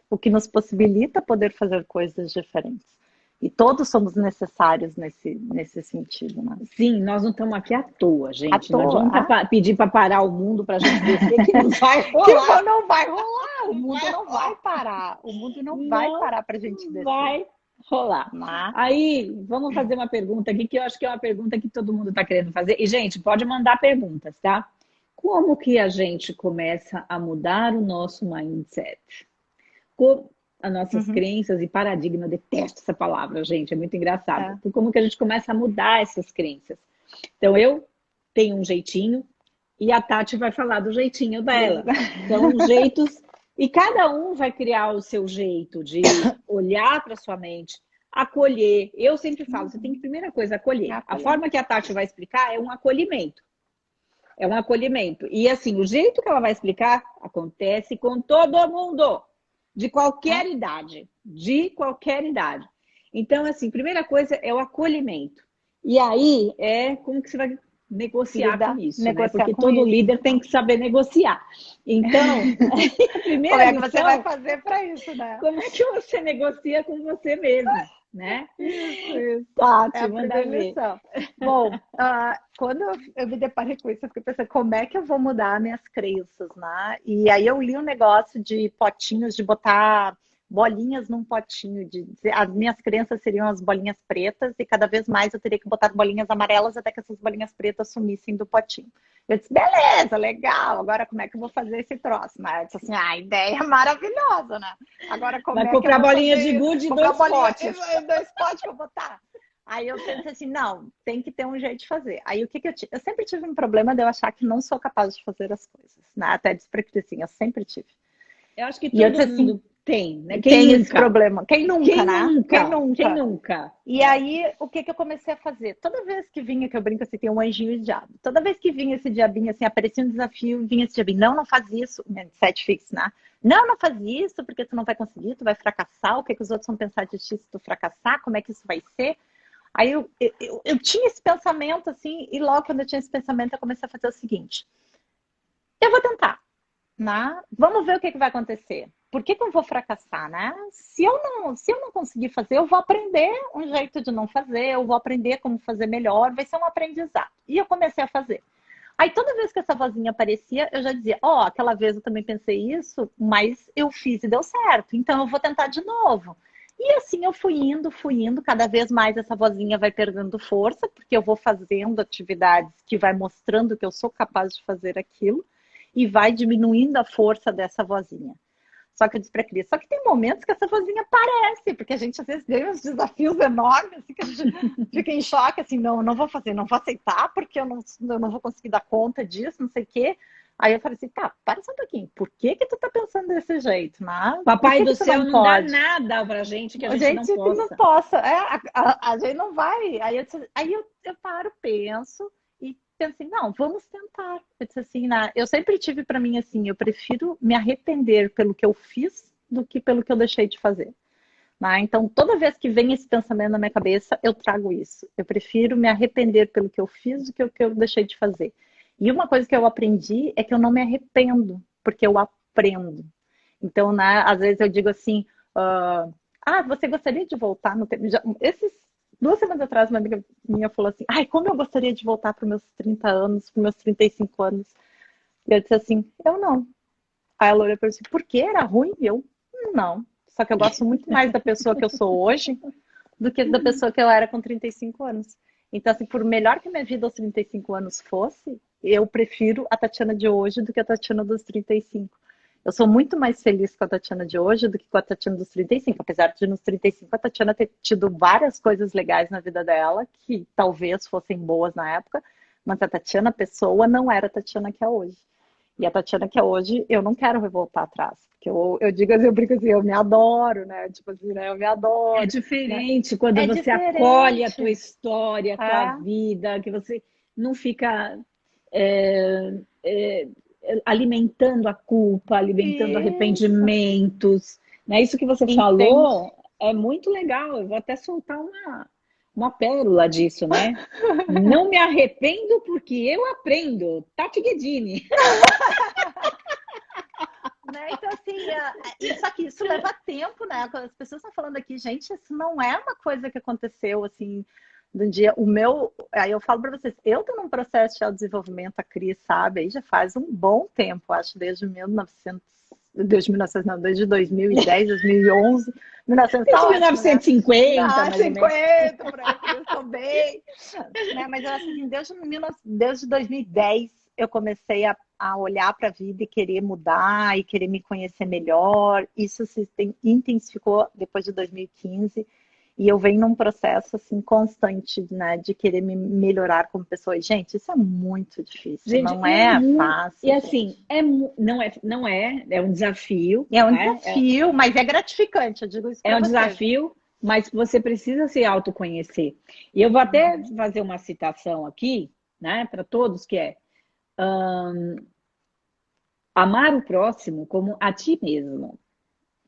o que nos possibilita poder fazer coisas diferentes. E todos somos necessários nesse sentido, né? Sim, nós não estamos aqui à toa, gente. Não adianta pedir para parar o mundo para a gente descer, que não vai rolar. Que não vai rolar, o mundo não vai parar. O mundo não vai parar para a gente descer. Vai rolar. Aí, vamos fazer uma pergunta aqui, que eu acho que é uma pergunta que todo mundo está querendo fazer. E, gente, pode mandar perguntas, tá? Como que a gente começa a mudar o nosso mindset? As nossas crenças e paradigma, eu detesto essa palavra, gente, é muito engraçado. Como que a gente começa a mudar essas crenças? Então, eu tenho um jeitinho e a Tati vai falar do jeitinho dela. Então, jeitos... E cada um vai criar o seu jeito de olhar para sua mente, acolher. Eu sempre falo, você tem que, primeira coisa, acolher. A forma que a Tati vai explicar é um acolhimento. É um acolhimento. E, assim, o jeito que ela vai explicar acontece com todo mundo. De qualquer idade. De qualquer idade. Então, assim, primeira coisa é o acolhimento. E aí, como que você vai negociar com isso, né? Negociar Porque com todo isso. líder tem que saber negociar. Então, a Como primeira é que você vai lição, fazer para isso, né? como é que você negocia com você mesmo, né? Isso. É Tati, a manda primeira ver. lição. Bom, quando eu me deparei com isso, eu fiquei pensando, como é que eu vou mudar minhas crenças, né? E aí eu li um negócio de potinhos, de botar bolinhas num potinho, de dizer, as minhas crenças seriam as bolinhas pretas e cada vez mais eu teria que botar bolinhas amarelas até que essas bolinhas pretas sumissem do potinho. Eu disse, beleza, legal, agora como é que eu vou fazer esse troço? Mas eu disse assim, a ideia é maravilhosa, né? Agora como Vai é que eu comprar vou bolinhas fazer de isso? gude e Comprar dois bolinha, potes. dois potes para botar. Aí eu pensei assim, não, tem que ter um jeito de fazer. Aí o que que eu sempre tive um problema de eu achar que não sou capaz de fazer as coisas, né? Até disse pra Cris assim, eu sempre tive. Eu acho que E eu todo disse assim, mundo tem, né? Quem tem esse nunca? problema. Quem nunca, Quem né? Quem nunca? Quem nunca? nunca? E aí, o que que eu comecei a fazer? Toda vez que vinha, que eu brinco assim, tem um anjinho e diabo. Toda vez que vinha esse diabinho, assim, aparecia um desafio, vinha esse diabinho, não, não faz isso, set fix, né? Não, não faz isso, porque tu não vai conseguir, tu vai fracassar, o que que os outros vão pensar de ti se tu fracassar, como é que isso vai ser? Aí eu tinha esse pensamento, assim, e logo quando eu tinha esse pensamento, eu comecei a fazer o seguinte, eu vou tentar, né? Vamos ver o que que vai acontecer. Por que que eu vou fracassar, né? Se eu não conseguir fazer, eu vou aprender um jeito de não fazer, eu vou aprender como fazer melhor, vai ser um aprendizado. E eu comecei a fazer. Aí toda vez que essa vozinha aparecia, eu já dizia, ó, aquela vez eu também pensei isso, mas eu fiz e deu certo, então eu vou tentar de novo. E assim eu fui indo, cada vez mais essa vozinha vai perdendo força, porque eu vou fazendo atividades que vai mostrando que eu sou capaz de fazer aquilo, e vai diminuindo a força dessa vozinha. Só que eu disse pra Cris, só que tem momentos que essa vozinha aparece, porque a gente às vezes ganha uns desafios enormes, assim, que a gente fica em choque, assim, não, não vou fazer, não vou aceitar, porque eu não vou conseguir dar conta disso, não sei o quê. Aí eu falei assim, tá, para só um pouquinho, por que que tu tá pensando desse jeito, né? Por Papai que do que tu não céu não dá pode? nada pra gente que a A gente não gente que não possa. possa, a gente não vai. Aí eu paro, penso e penso assim, não, vamos tentar. Eu disse assim, né? Eu sempre tive para mim assim, eu prefiro me arrepender pelo que eu fiz do que pelo que eu deixei de fazer. Né? Então, toda vez que vem esse pensamento na minha cabeça, eu trago isso. Eu prefiro me arrepender pelo que eu fiz do que o que eu deixei de fazer. E uma coisa que eu aprendi é que eu não me arrependo, porque eu aprendo. Então, né, às vezes eu digo assim, você gostaria de voltar no tempo? Esses 2 semanas atrás, uma amiga minha falou assim, ai, como eu gostaria de voltar para os meus 30 anos, para os meus 35 anos. E eu disse assim, eu não. Aí ela olhou e falou assim, por que era ruim? E eu, não. Só que eu gosto muito mais da pessoa que eu sou hoje do que da pessoa que eu era com 35 anos. Então, assim, por melhor que a minha vida aos 35 anos fosse, eu prefiro a Tatiana de hoje do que a Tatiana dos 35. Eu sou muito mais feliz com a Tatiana de hoje do que com a Tatiana dos 35. Apesar de nos 35 a Tatiana ter tido várias coisas legais na vida dela, que talvez fossem boas na época, mas a Tatiana pessoa não era a Tatiana que é hoje. E a Tatiana que é hoje, eu não quero voltar atrás. Porque eu digo assim, eu brinco assim, eu me adoro, né? Tipo assim, né? Eu me É adoro, né? diferente quando É você acolhe a diferente. tua história, a tua É, vida, que você não fica é, é, alimentando a culpa, alimentando isso. arrependimentos. Né? Isso que você Entende? falou é muito legal. Eu vou até soltar uma pérola disso, né? Não me arrependo porque eu aprendo. Tati Guedini. Né? Então, assim, só que isso leva tempo, né? Quando as pessoas estão falando aqui, gente, isso não é uma coisa que aconteceu assim de um dia. Aí eu falo para vocês, eu estou num processo de autodesenvolvimento, a Cris sabe, aí já faz um bom tempo, acho, desde 2010, 2011, 1900, Desde tá ótimo, né? 1950, Ah, mais ou menos. 50, por aí, eu estou bem. Né? Mas eu acho assim, desde 2010 eu comecei a olhar para a vida e querer mudar e querer me conhecer melhor. Isso se intensificou depois de 2015 e eu venho num processo assim constante, né, de querer me melhorar como pessoa. E, gente, isso é muito difícil, Gente, não e é é muito. E fácil, assim, gente. não é um desafio, É um né? desafio, mas é gratificante, eu digo isso É para um vocês. desafio, mas você precisa se autoconhecer. E eu vou até Uhum. fazer uma citação aqui, né, para todos, que é amar o próximo como a ti mesmo.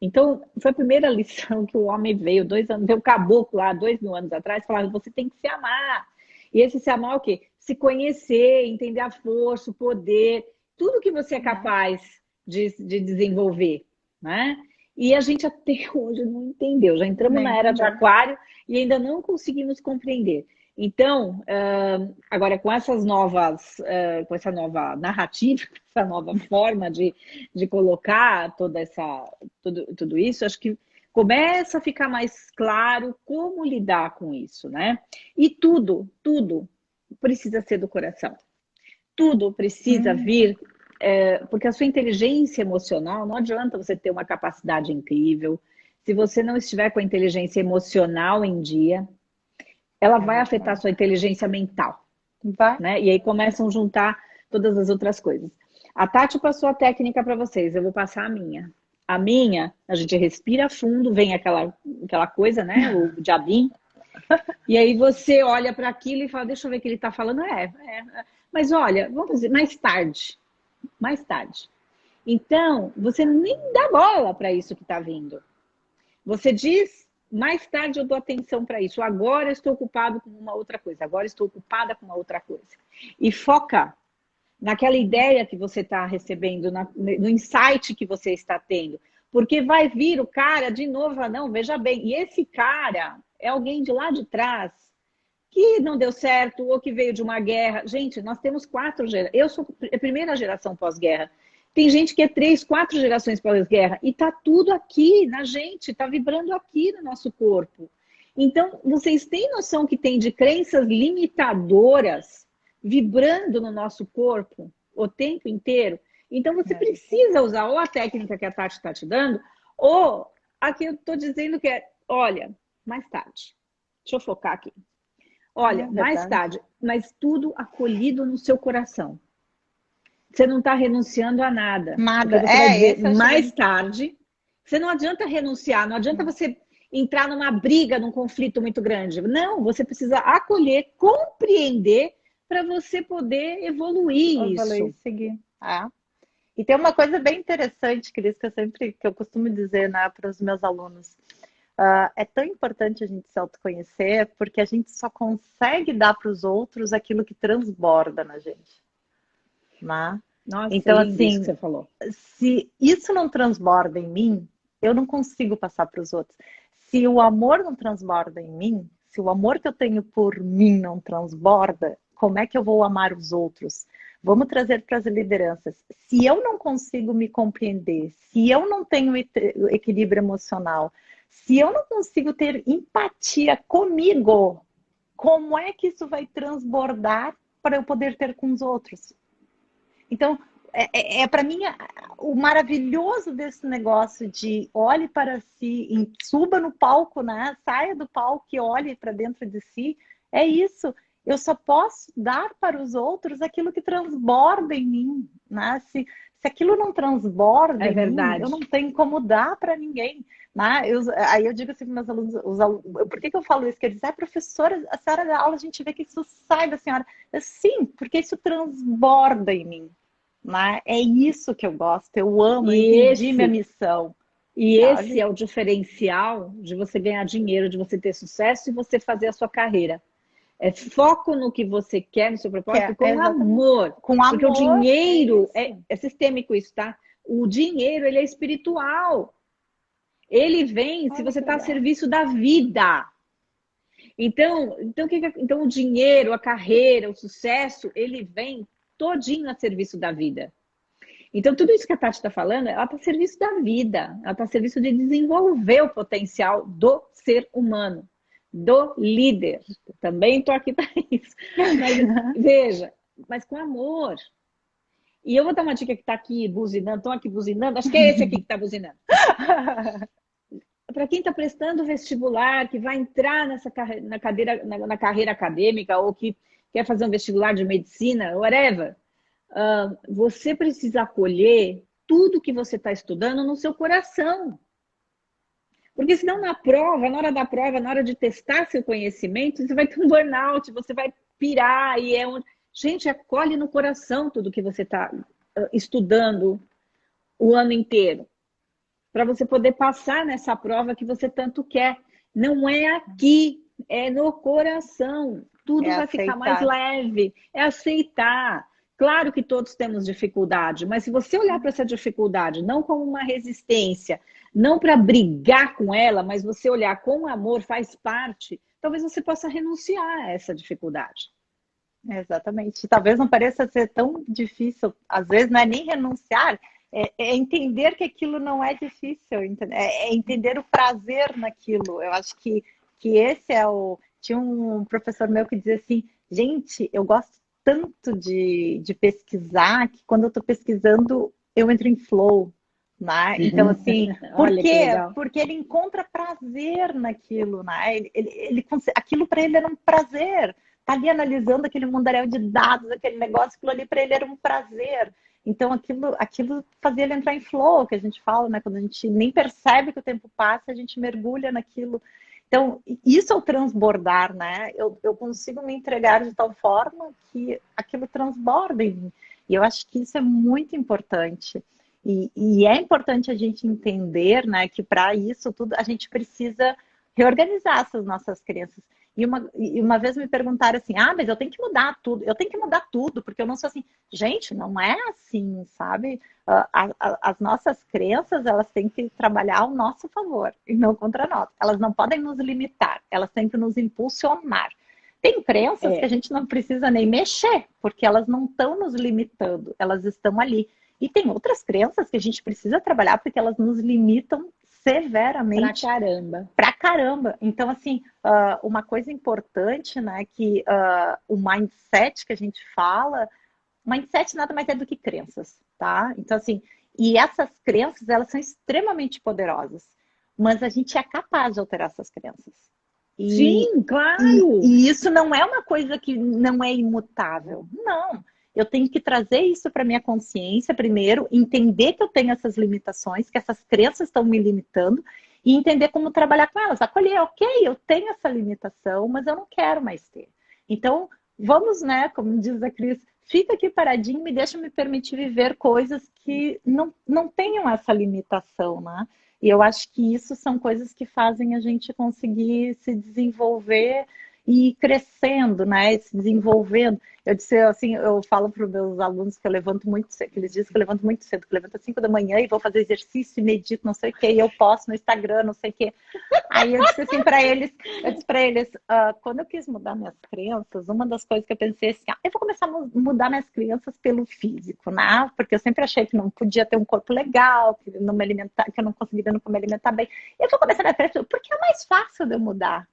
Então, foi a primeira lição que o homem veio, veio o caboclo lá, 2000 anos atrás, falando, você tem que se amar. E esse se amar é o quê? Se conhecer, entender a força, o poder, tudo que você é capaz de desenvolver, né? E a gente até hoje não entendeu. Já entramos na era de Aquário e ainda não conseguimos compreender. Então, agora com essas novas, com essa nova narrativa, essa nova forma de colocar tudo isso, acho que começa a ficar mais claro como lidar com isso, né? E tudo precisa ser do coração. Tudo precisa vir, porque a sua inteligência emocional, não adianta você ter uma capacidade incrível, se você não estiver com a inteligência emocional em dia, ela vai afetar a sua inteligência mental. Né? E aí começam a juntar todas as outras coisas. A Tati passou a técnica para vocês, eu vou passar a minha. A minha, a gente respira fundo, vem aquela coisa, né? O diabinho. E aí você olha para aquilo e fala, deixa eu ver o que ele está falando. Mas olha, vamos fazer mais tarde. Mais tarde. Então, você nem dá bola para isso que está vindo. Você diz, mais tarde eu dou atenção para isso. Agora eu estou ocupado com uma outra coisa. Agora estou ocupada com uma outra coisa. E foca naquela ideia que você está recebendo, no insight que você está tendo. Porque vai vir o cara de novo, não, veja bem. E esse cara é alguém de lá de trás que não deu certo ou que veio de uma guerra. Gente, nós temos 4 gerações. Eu sou a primeira geração pós-guerra. Tem gente que é 3, 4 gerações pós-guerra. E tá tudo aqui na gente, tá vibrando aqui no nosso corpo. Então, vocês têm noção que tem de crenças limitadoras vibrando no nosso corpo o tempo inteiro? Então, você precisa usar ou a técnica que a Tati está te dando, ou a que eu estou dizendo que é, olha, mais tarde. Deixa eu focar aqui. Olha, mais tarde, mas tudo acolhido no seu coração. Você não está renunciando a nada. Nada. Você vai dizer, mais tarde. Você não adianta renunciar, não adianta você entrar numa briga, num conflito muito grande. Não, você precisa acolher, compreender para você poder evoluir isso. Seguir. E tem uma coisa bem interessante, Cris, que eu costumo dizer, né, para os meus alunos. É tão importante a gente se autoconhecer, porque a gente só consegue dar para os outros aquilo que transborda na gente. Né? Nossa, então, assim, assim, que você falou. Se isso não transborda em mim, eu não consigo passar para os outros. Se o amor não transborda em mim, se o amor que eu tenho por mim não transborda, como é que eu vou amar os outros? Vamos trazer para as lideranças. Se eu não consigo me compreender, se eu não tenho equilíbrio emocional, se eu não consigo ter empatia comigo, como é que isso vai transbordar para eu poder ter com os outros? Então, para mim, o maravilhoso desse negócio de olhe para si, suba no palco, né? Saia do palco e olhe para dentro de si, é isso. Eu só posso dar para os outros aquilo que transborda em mim, né? Se aquilo não transborda em mim, eu não tenho como dar para ninguém. Né? Aí eu digo assim para meus alunos, por que eu falo isso? Que eles dizem, professora, a senhora da aula, a gente vê que isso sai da senhora. Sim, porque isso transborda em mim. Né? É isso que eu gosto, eu amo, eu entendi minha missão. E esse é o diferencial de você ganhar dinheiro, de você ter sucesso e você fazer a sua carreira. É foco no que você quer, no seu propósito, com amor. Porque o dinheiro é sistêmico isso, tá? O dinheiro, ele é espiritual. Ele vem se você está a serviço da vida. Então o dinheiro, a carreira, o sucesso, ele vem todinho a serviço da vida. Então, tudo isso que a Tati está falando, ela está a serviço da vida. Ela está a serviço de desenvolver o potencial do ser humano, do líder. Também estou aqui para isso. Mas, veja, mas com amor. E eu vou dar uma dica que está aqui buzinando, estão aqui buzinando, acho que é esse aqui que está buzinando. Para quem está prestando vestibular, que vai entrar na carreira acadêmica ou que quer fazer um vestibular de medicina, whatever, você precisa acolher tudo que você está estudando no seu coração. Porque senão na hora da prova, na hora de testar seu conhecimento, você vai ter um burnout, você vai pirar. Gente, acolhe no coração tudo que você está estudando o ano inteiro. Para você poder passar nessa prova que você tanto quer. Não é aqui, é no coração. tudo É vai ficar mais aceitar. leve. É aceitar. Claro que todos temos dificuldade, mas se você olhar para essa dificuldade não como uma resistência, não para brigar com ela, mas você olhar com amor, faz parte, talvez você possa renunciar a essa dificuldade. Exatamente. Talvez não pareça ser tão difícil, às vezes não é nem renunciar, é entender que aquilo não é difícil, é entender o prazer naquilo. Eu acho que esse é o. Tinha um professor meu que dizia assim: gente, eu gosto tanto de pesquisar que quando eu estou pesquisando eu entro em flow. Né? Então, assim, por Olha que quê? legal. Porque ele encontra prazer naquilo, né? Aquilo para ele era um prazer. Tá ali analisando aquele mundaréu de dados, aquele negócio, aquilo ali para ele era um prazer. Então, aquilo fazia ele entrar em flow, que a gente fala, né? Quando a gente nem percebe que o tempo passa, a gente mergulha naquilo. Então, isso é o transbordar, né? Eu consigo me entregar de tal forma que aquilo transborda em mim. E eu acho que isso é muito importante. E é importante a gente entender, né, que para isso tudo a gente precisa reorganizar essas nossas crenças. E uma vez me perguntaram assim: ah, mas eu tenho que mudar tudo, eu tenho que mudar tudo, porque eu não sou assim. Gente, não é assim, sabe? As nossas crenças, elas têm que trabalhar ao nosso favor e não contra nós. Elas não podem nos limitar, elas têm que nos impulsionar. Tem crenças que a É, gente não precisa nem mexer, porque elas não estão nos limitando, elas estão ali. E tem outras crenças que a gente precisa trabalhar porque elas nos limitam pra severamente caramba. pra caramba. Então, assim, uma coisa importante, né, que o mindset que a gente fala, mindset nada mais é do que crenças, tá? Então, assim, e essas crenças, elas são extremamente poderosas, mas a gente é capaz de alterar essas crenças. E, Sim, e, claro. e isso não é uma coisa que não é imutável. Não. Eu tenho que trazer isso para minha consciência primeiro, entender que eu tenho essas limitações, que essas crenças estão me limitando, e entender como trabalhar com elas. Acolher, ok, eu tenho essa limitação, mas eu não quero mais ter. Então, vamos, né, como diz a Cris, fica aqui paradinho, me deixa me permitir viver coisas que não tenham essa limitação, né? E eu acho que isso são coisas que fazem a gente conseguir se desenvolver e ir crescendo, né? Se desenvolvendo. Eu disse assim, eu falo para os meus alunos que eu levanto muito cedo, que eles dizem que eu levanto muito cedo, que eu levanto às 5 da manhã e vou fazer exercício e medito, não sei o que, e eu posto no Instagram, não sei o que. Aí eu disse assim para eles, quando eu quis mudar minhas crenças, uma das coisas que eu pensei assim, eu vou começar a mudar minhas crenças pelo físico, né? Porque eu sempre achei que não podia ter um corpo legal, que não me alimentar, que eu não conseguia nunca me alimentar bem. Eu vou começar a minha crença, porque é mais fácil de eu mudar.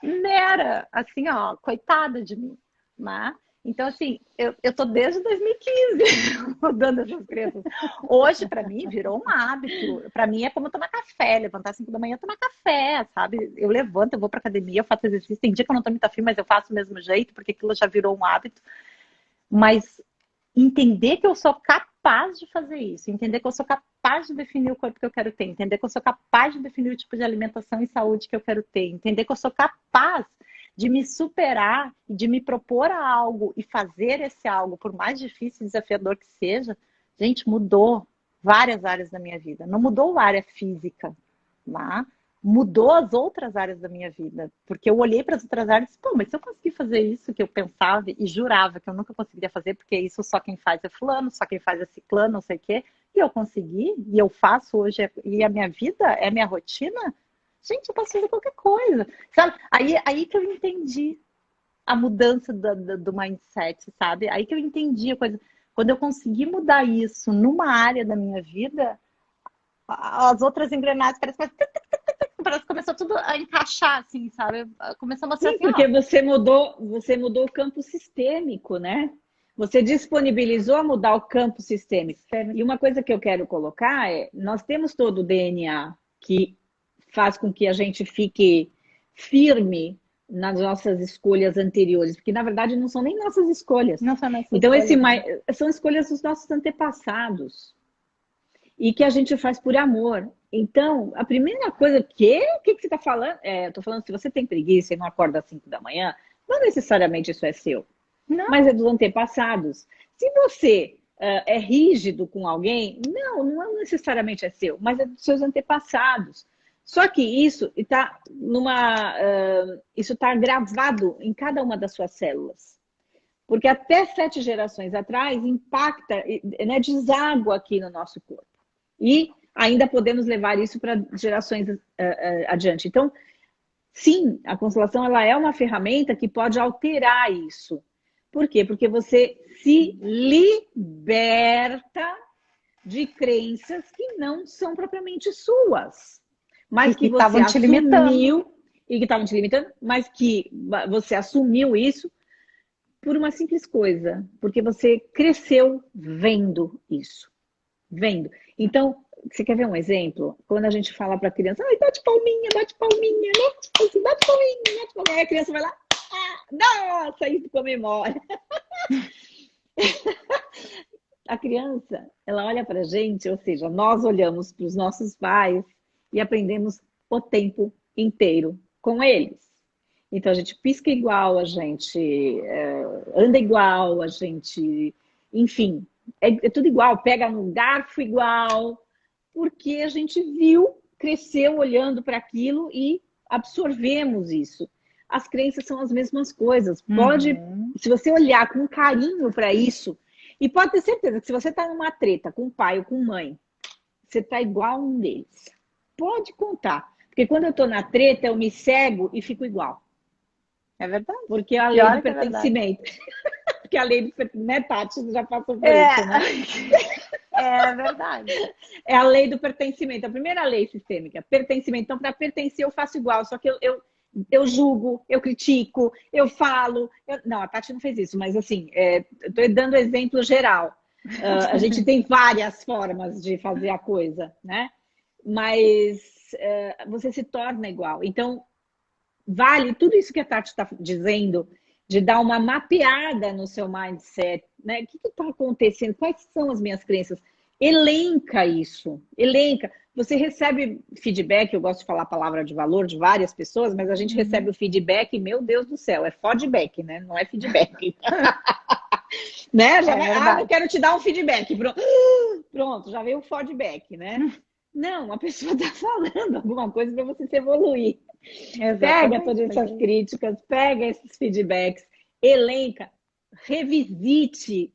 Mera, assim, ó, coitada de mim, né? Então, assim, eu tô desde 2015 mudando essas crenças. Hoje, para mim, virou um hábito. Para mim, é como tomar café. Levantar às 5 da manhã, tomar café, sabe? Eu levanto, eu vou pra academia, eu faço exercício. Tem dia que eu não tô muito afim, mas eu faço do mesmo jeito, porque aquilo já virou um hábito. Mas entender que eu sou capaz de fazer isso, entender que eu sou capaz de definir o corpo que eu quero ter, entender que eu sou capaz de definir o tipo de alimentação e saúde que eu quero ter, entender que eu sou capaz de me superar, de me propor a algo e fazer esse algo, por mais difícil e desafiador que seja, gente, mudou várias áreas da minha vida. Não mudou a área física, né? Mudou as outras áreas da minha vida. Porque eu olhei para as outras áreas e disse, pô, mas se eu conseguir fazer isso que eu pensava e jurava que eu nunca conseguiria fazer, porque isso só quem faz é fulano, só quem faz é ciclano, não sei o quê, e eu consegui, e eu faço hoje, e a minha vida é minha rotina, gente, eu posso fazer qualquer coisa. Sabe? Aí que eu entendi a mudança do mindset, sabe? Aí que eu entendi a coisa. Quando eu consegui mudar isso numa área da minha vida, as outras engrenagens parece que começou tudo a encaixar, assim, sabe? Começou a mostrar Sim, assim, ó. porque você mudou o campo sistêmico, né? Você disponibilizou a mudar o campo sistêmico. E uma coisa que eu quero colocar é, nós temos todo o DNA que faz com que a gente fique firme nas nossas escolhas anteriores, porque na verdade não são nem nossas escolhas. Não são nossas Então, escolhas, né? são escolhas dos nossos antepassados e que a gente faz por amor. Então, a primeira coisa, o que você está falando? Eu estou falando, se você tem preguiça e não acorda às 5 da manhã, não necessariamente isso é seu, mas Não, é dos antepassados. Se você é rígido com alguém, não necessariamente é seu, mas é dos seus antepassados. Só que isso está isso está gravado em cada uma das suas células. Porque até 7 gerações atrás impacta, né, deságua aqui no nosso corpo. E ainda podemos levar isso para gerações adiante. Então, sim, a constelação ela é uma ferramenta que pode alterar isso. Por quê? Porque você se liberta de crenças que não são propriamente suas, mas que você assumiu e que estavam te limitando, mas que você assumiu isso por uma simples coisa, porque você cresceu vendo isso, vendo. Então, você quer ver um exemplo? Quando a gente fala para a criança, ai, bate palminha, né? Bate palminha, bate palminha. Aí a criança vai lá, nossa, isso comemora. A criança, ela olha para a gente, ou seja, nós olhamos para os nossos pais e aprendemos o tempo inteiro com eles. Então, a gente pisca igual, a gente anda igual, a gente... Enfim, é tudo igual. Pega no garfo igual, porque a gente viu, cresceu olhando para aquilo e absorvemos isso. As crenças são as mesmas coisas. Pode, se você olhar com carinho para isso, e pode ter certeza que se você está numa treta com pai ou com mãe, você está igual a um deles. Pode contar. Porque quando eu estou na treta, eu me cego e fico igual. É verdade. Porque a lei do pertencimento. Porque a lei do pertencimento, né, Tati? Você já passou por isso, né? É verdade. É a lei do pertencimento. A primeira lei sistêmica. Pertencimento. Então, para pertencer, eu faço igual. Só que eu julgo, eu critico, eu falo. Não, a Tati não fez isso, mas assim, estou dando exemplo geral. A gente tem várias formas de fazer a coisa, né? Mas você se torna igual. Então, vale tudo isso que a Tati está dizendo, de dar uma mapeada no seu mindset, né? O que está acontecendo? Quais são as minhas crenças? Elenca isso, elenca. Você recebe feedback, eu gosto de falar a palavra de valor de várias pessoas, mas a gente recebe o feedback, meu Deus do céu, é feedback, né? Não é feedback. Né? Eu quero te dar um feedback. Pronto, já veio o feedback, né? Não, a pessoa está falando alguma coisa para você se evoluir. Exatamente. Pega todas essas críticas, pega esses feedbacks, elenca, revisita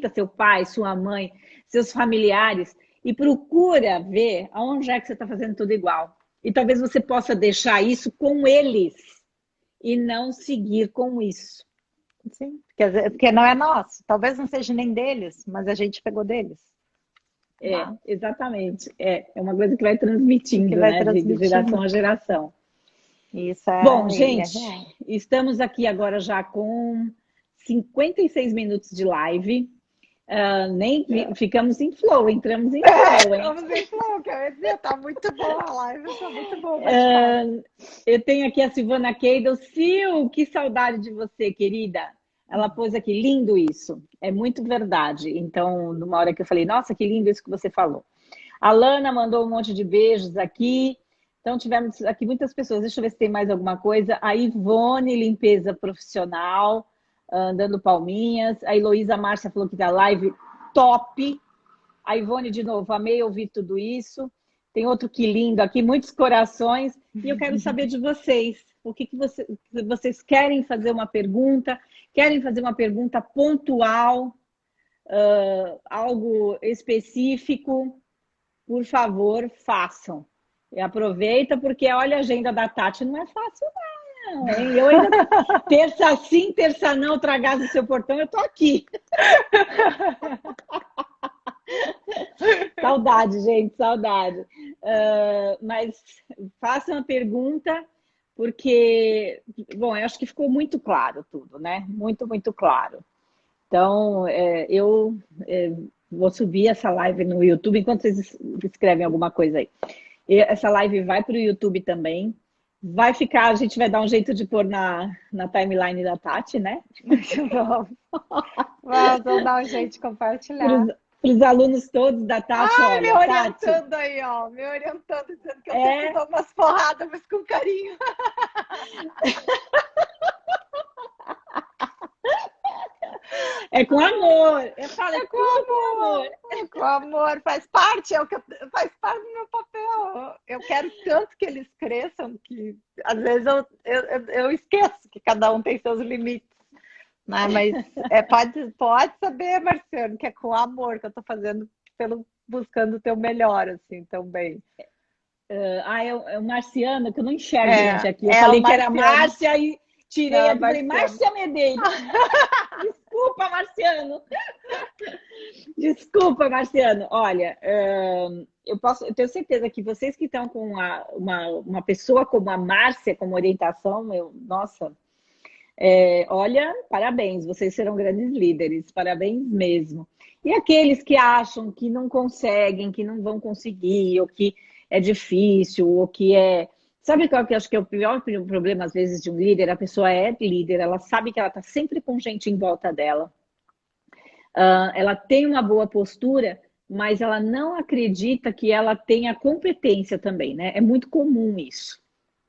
seu pai, sua mãe, seus familiares e procura ver aonde é que você está fazendo tudo igual. E talvez você possa deixar isso com eles e não seguir com isso. Sim, porque não é nosso. Talvez não seja nem deles, mas a gente pegou deles. Exatamente. É uma coisa que vai transmitindo, né? De geração a geração. Isso é. Bom, gente, estamos aqui agora já com 56 minutos de live. Ficamos em flow, entramos em flow, hein? Estamos em flow, quer dizer, tá muito boa a live, tá muito boa. Eu tenho aqui a Silvana Keidel. Sil, que saudade de você, querida. Ela pôs aqui, lindo isso. É muito verdade. Então, numa hora que eu falei, nossa, que lindo isso que você falou. A Lana mandou um monte de beijos aqui. Então, tivemos aqui muitas pessoas. Deixa eu ver se tem mais alguma coisa. A Ivone, limpeza profissional, dando palminhas. A Heloísa Márcia falou que da live top. A Ivone, de novo, amei ouvir tudo isso. Tem outro que lindo aqui, muitos corações. E eu quero saber de vocês. O que vocês querem fazer uma pergunta? Querem fazer uma pergunta pontual? Algo específico? Por favor, façam. E aproveita, porque olha, a agenda da Tati não é fácil, não. Hein? Eu ainda terça sim, terça não, tragás do seu portão, eu tô aqui. Saudade, gente, saudade. Mas façam a pergunta, porque, bom, eu acho que ficou muito claro tudo, né? Muito, muito claro. Então, eu vou subir essa live no YouTube, enquanto vocês escrevem alguma coisa aí. Essa live vai para o YouTube também. Vai ficar, a gente vai dar um jeito de pôr na timeline da Tati, né? Vamos dar um jeito de compartilhar. Para os alunos todos da Tati, olha, me orientando, Tati, aí, ó. Me orientando, dizendo que eu sempre dou umas porradas, mas com carinho. É com amor. Eu falo, é com amor. Com amor, faz parte, faz parte do meu papel. Eu quero tanto que eles cresçam que às vezes eu esqueço que cada um tem seus limites. Né? Mas pode saber, Marciano, que é com amor que eu estou fazendo, buscando o teu melhor, assim, também. É o Marciano, que eu não enxergo, gente, aqui. Eu É falei o que era Marciano. Márcia e tirei Não, aqui, falei, Márcia Medeiros. Desculpa, Marciano. Desculpa, Marciano. Olha, eu tenho certeza que vocês que estão com uma pessoa como a Márcia como orientação, nossa, olha, parabéns, vocês serão grandes líderes, parabéns mesmo. E aqueles que acham que não conseguem, que não vão conseguir, ou que é difícil, ou que é... Sabe qual que eu acho que é o pior problema, às vezes, de um líder? A pessoa é líder, ela sabe que ela está sempre com gente em volta dela. Ela tem uma boa postura, mas ela não acredita que ela tenha competência também, né? É muito comum isso.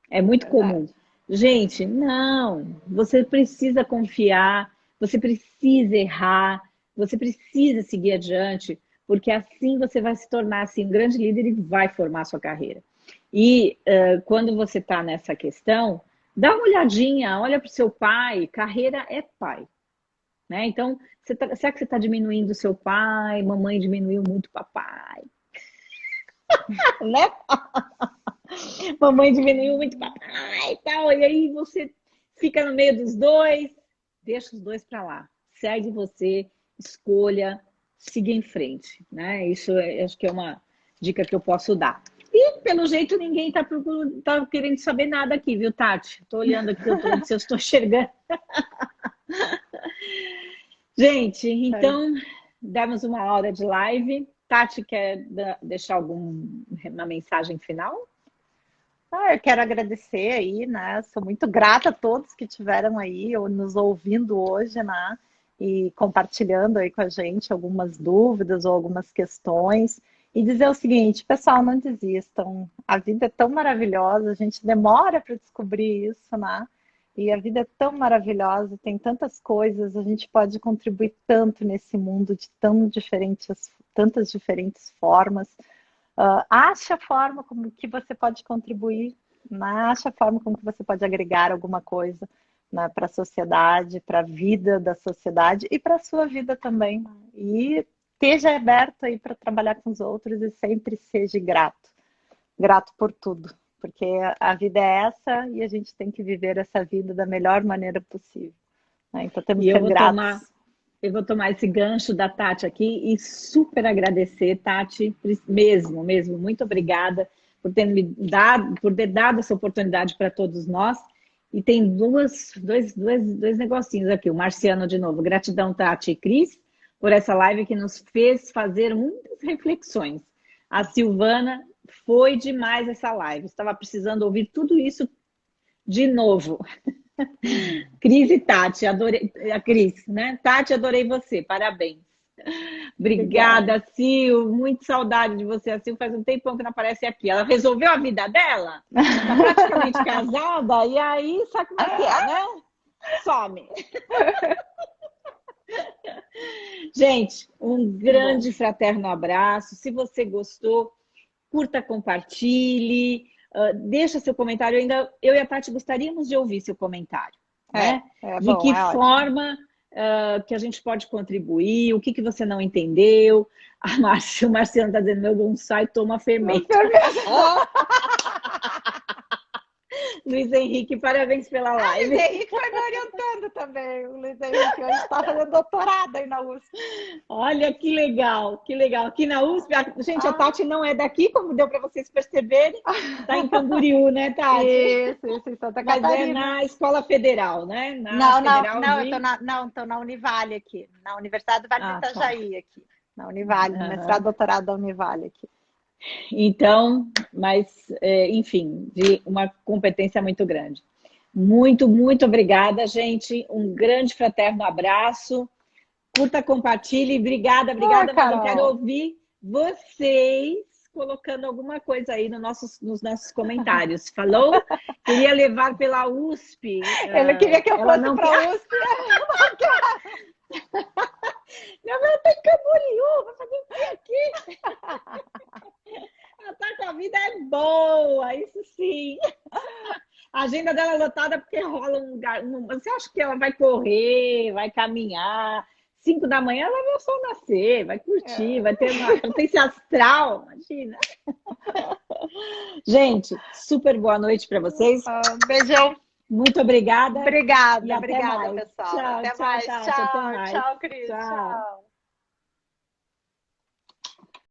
É muito comum. Gente, não. Você precisa confiar, você precisa errar, você precisa seguir adiante, porque assim você vai se tornar assim, um grande líder e vai formar a sua carreira. E quando você está nessa questão, dá uma olhadinha, olha para o seu pai, carreira é pai. Né? Então, será que você está diminuindo o seu pai? Mamãe diminuiu muito o papai. Né? Mamãe diminuiu muito o papai e tal. E aí você fica no meio dos dois. Deixa os dois para lá. Segue você, escolha, siga em frente. Né? Isso acho que é uma dica que eu posso dar. E, pelo jeito, ninguém tá querendo saber nada aqui, viu, Tati? Estou olhando aqui, se eu estou enxergando. Gente, então, demos uma hora de live. Tati, quer deixar uma mensagem final? Eu quero agradecer aí, né? Sou muito grata a todos que estiveram aí nos ouvindo hoje, né? E compartilhando aí com a gente algumas dúvidas ou algumas questões. E dizer o seguinte, pessoal, não desistam. A vida é tão maravilhosa, a gente demora para descobrir isso, né? E a vida é tão maravilhosa, tem tantas coisas, a gente pode contribuir tanto nesse mundo de tantas diferentes formas. Ache a forma como que você pode contribuir, né? Ache a forma como que você pode agregar alguma coisa, né, para a sociedade, para a vida da sociedade e para a sua vida também. E esteja aberto aí para trabalhar com os outros e sempre seja grato. Grato por tudo. Porque a vida é essa e a gente tem que viver essa vida da melhor maneira possível. Né? Então temos que ser gratos. Eu vou tomar esse gancho da Tati aqui e super agradecer, Tati, mesmo. Muito obrigada por ter dado essa oportunidade para todos nós. E tem dois negocinhos aqui. O Marciano, de novo. Gratidão, Tati e Cris, por essa live que nos fez fazer muitas reflexões. A Silvana, foi demais essa live. Estava precisando ouvir tudo isso de novo. Cris e Tati, adorei. A Cris, né? Tati, adorei você. Parabéns. Obrigada, Sil. Muito saudade de você. A Sil faz um tempão que não aparece aqui. Ela resolveu a vida dela? Está praticamente casada. E aí, sabe como é que é, né? Some. Gente, um grande fraterno abraço. Se você gostou, curta, compartilhe, deixa seu comentário. Eu e a Tati gostaríamos de ouvir seu comentário. Né? De que forma que a gente pode contribuir, o que você não entendeu. O Marciano está dizendo, meu bonsai toma fermento. Luiz Henrique, parabéns pela live. Luiz Henrique foi me orientando também. O Luiz Henrique hoje está fazendo doutorado aí na USP. Olha que legal, que legal. Aqui na USP, gente, a Tati não é daqui, como deu para vocês perceberem. Está em Camboriú, né, Tati? Isso, em Santa Catarina. Mas é na Escola Federal, né? Estou na Univale aqui. Na Universidade do Vale do Itajaí aqui. Na Univale, mestrado, doutorado da Univale aqui. Então, mas, enfim, de uma competência muito grande. Muito, muito obrigada, gente. Um grande fraterno abraço. Curta, compartilhe. Obrigada, mas eu quero ouvir vocês colocando alguma coisa aí nos nossos comentários. Falou? Queria levar pela USP. Ele queria que eu fosse para a USP. Minha mãe está em Camboriú, vai fazer o quê agenda dela lotada porque rola um lugar. Você acha que ela vai correr, vai caminhar? 5 da manhã ela vai ver o sol nascer, vai curtir, vai ter uma potência astral, imagina. Gente, super boa noite para vocês. Beijão. Muito obrigada. Obrigada, e obrigada, mais. pessoal. Tchau, até tchau, mais. Tati, Tchau, até mais. tchau, Cris. Tchau. Tchau.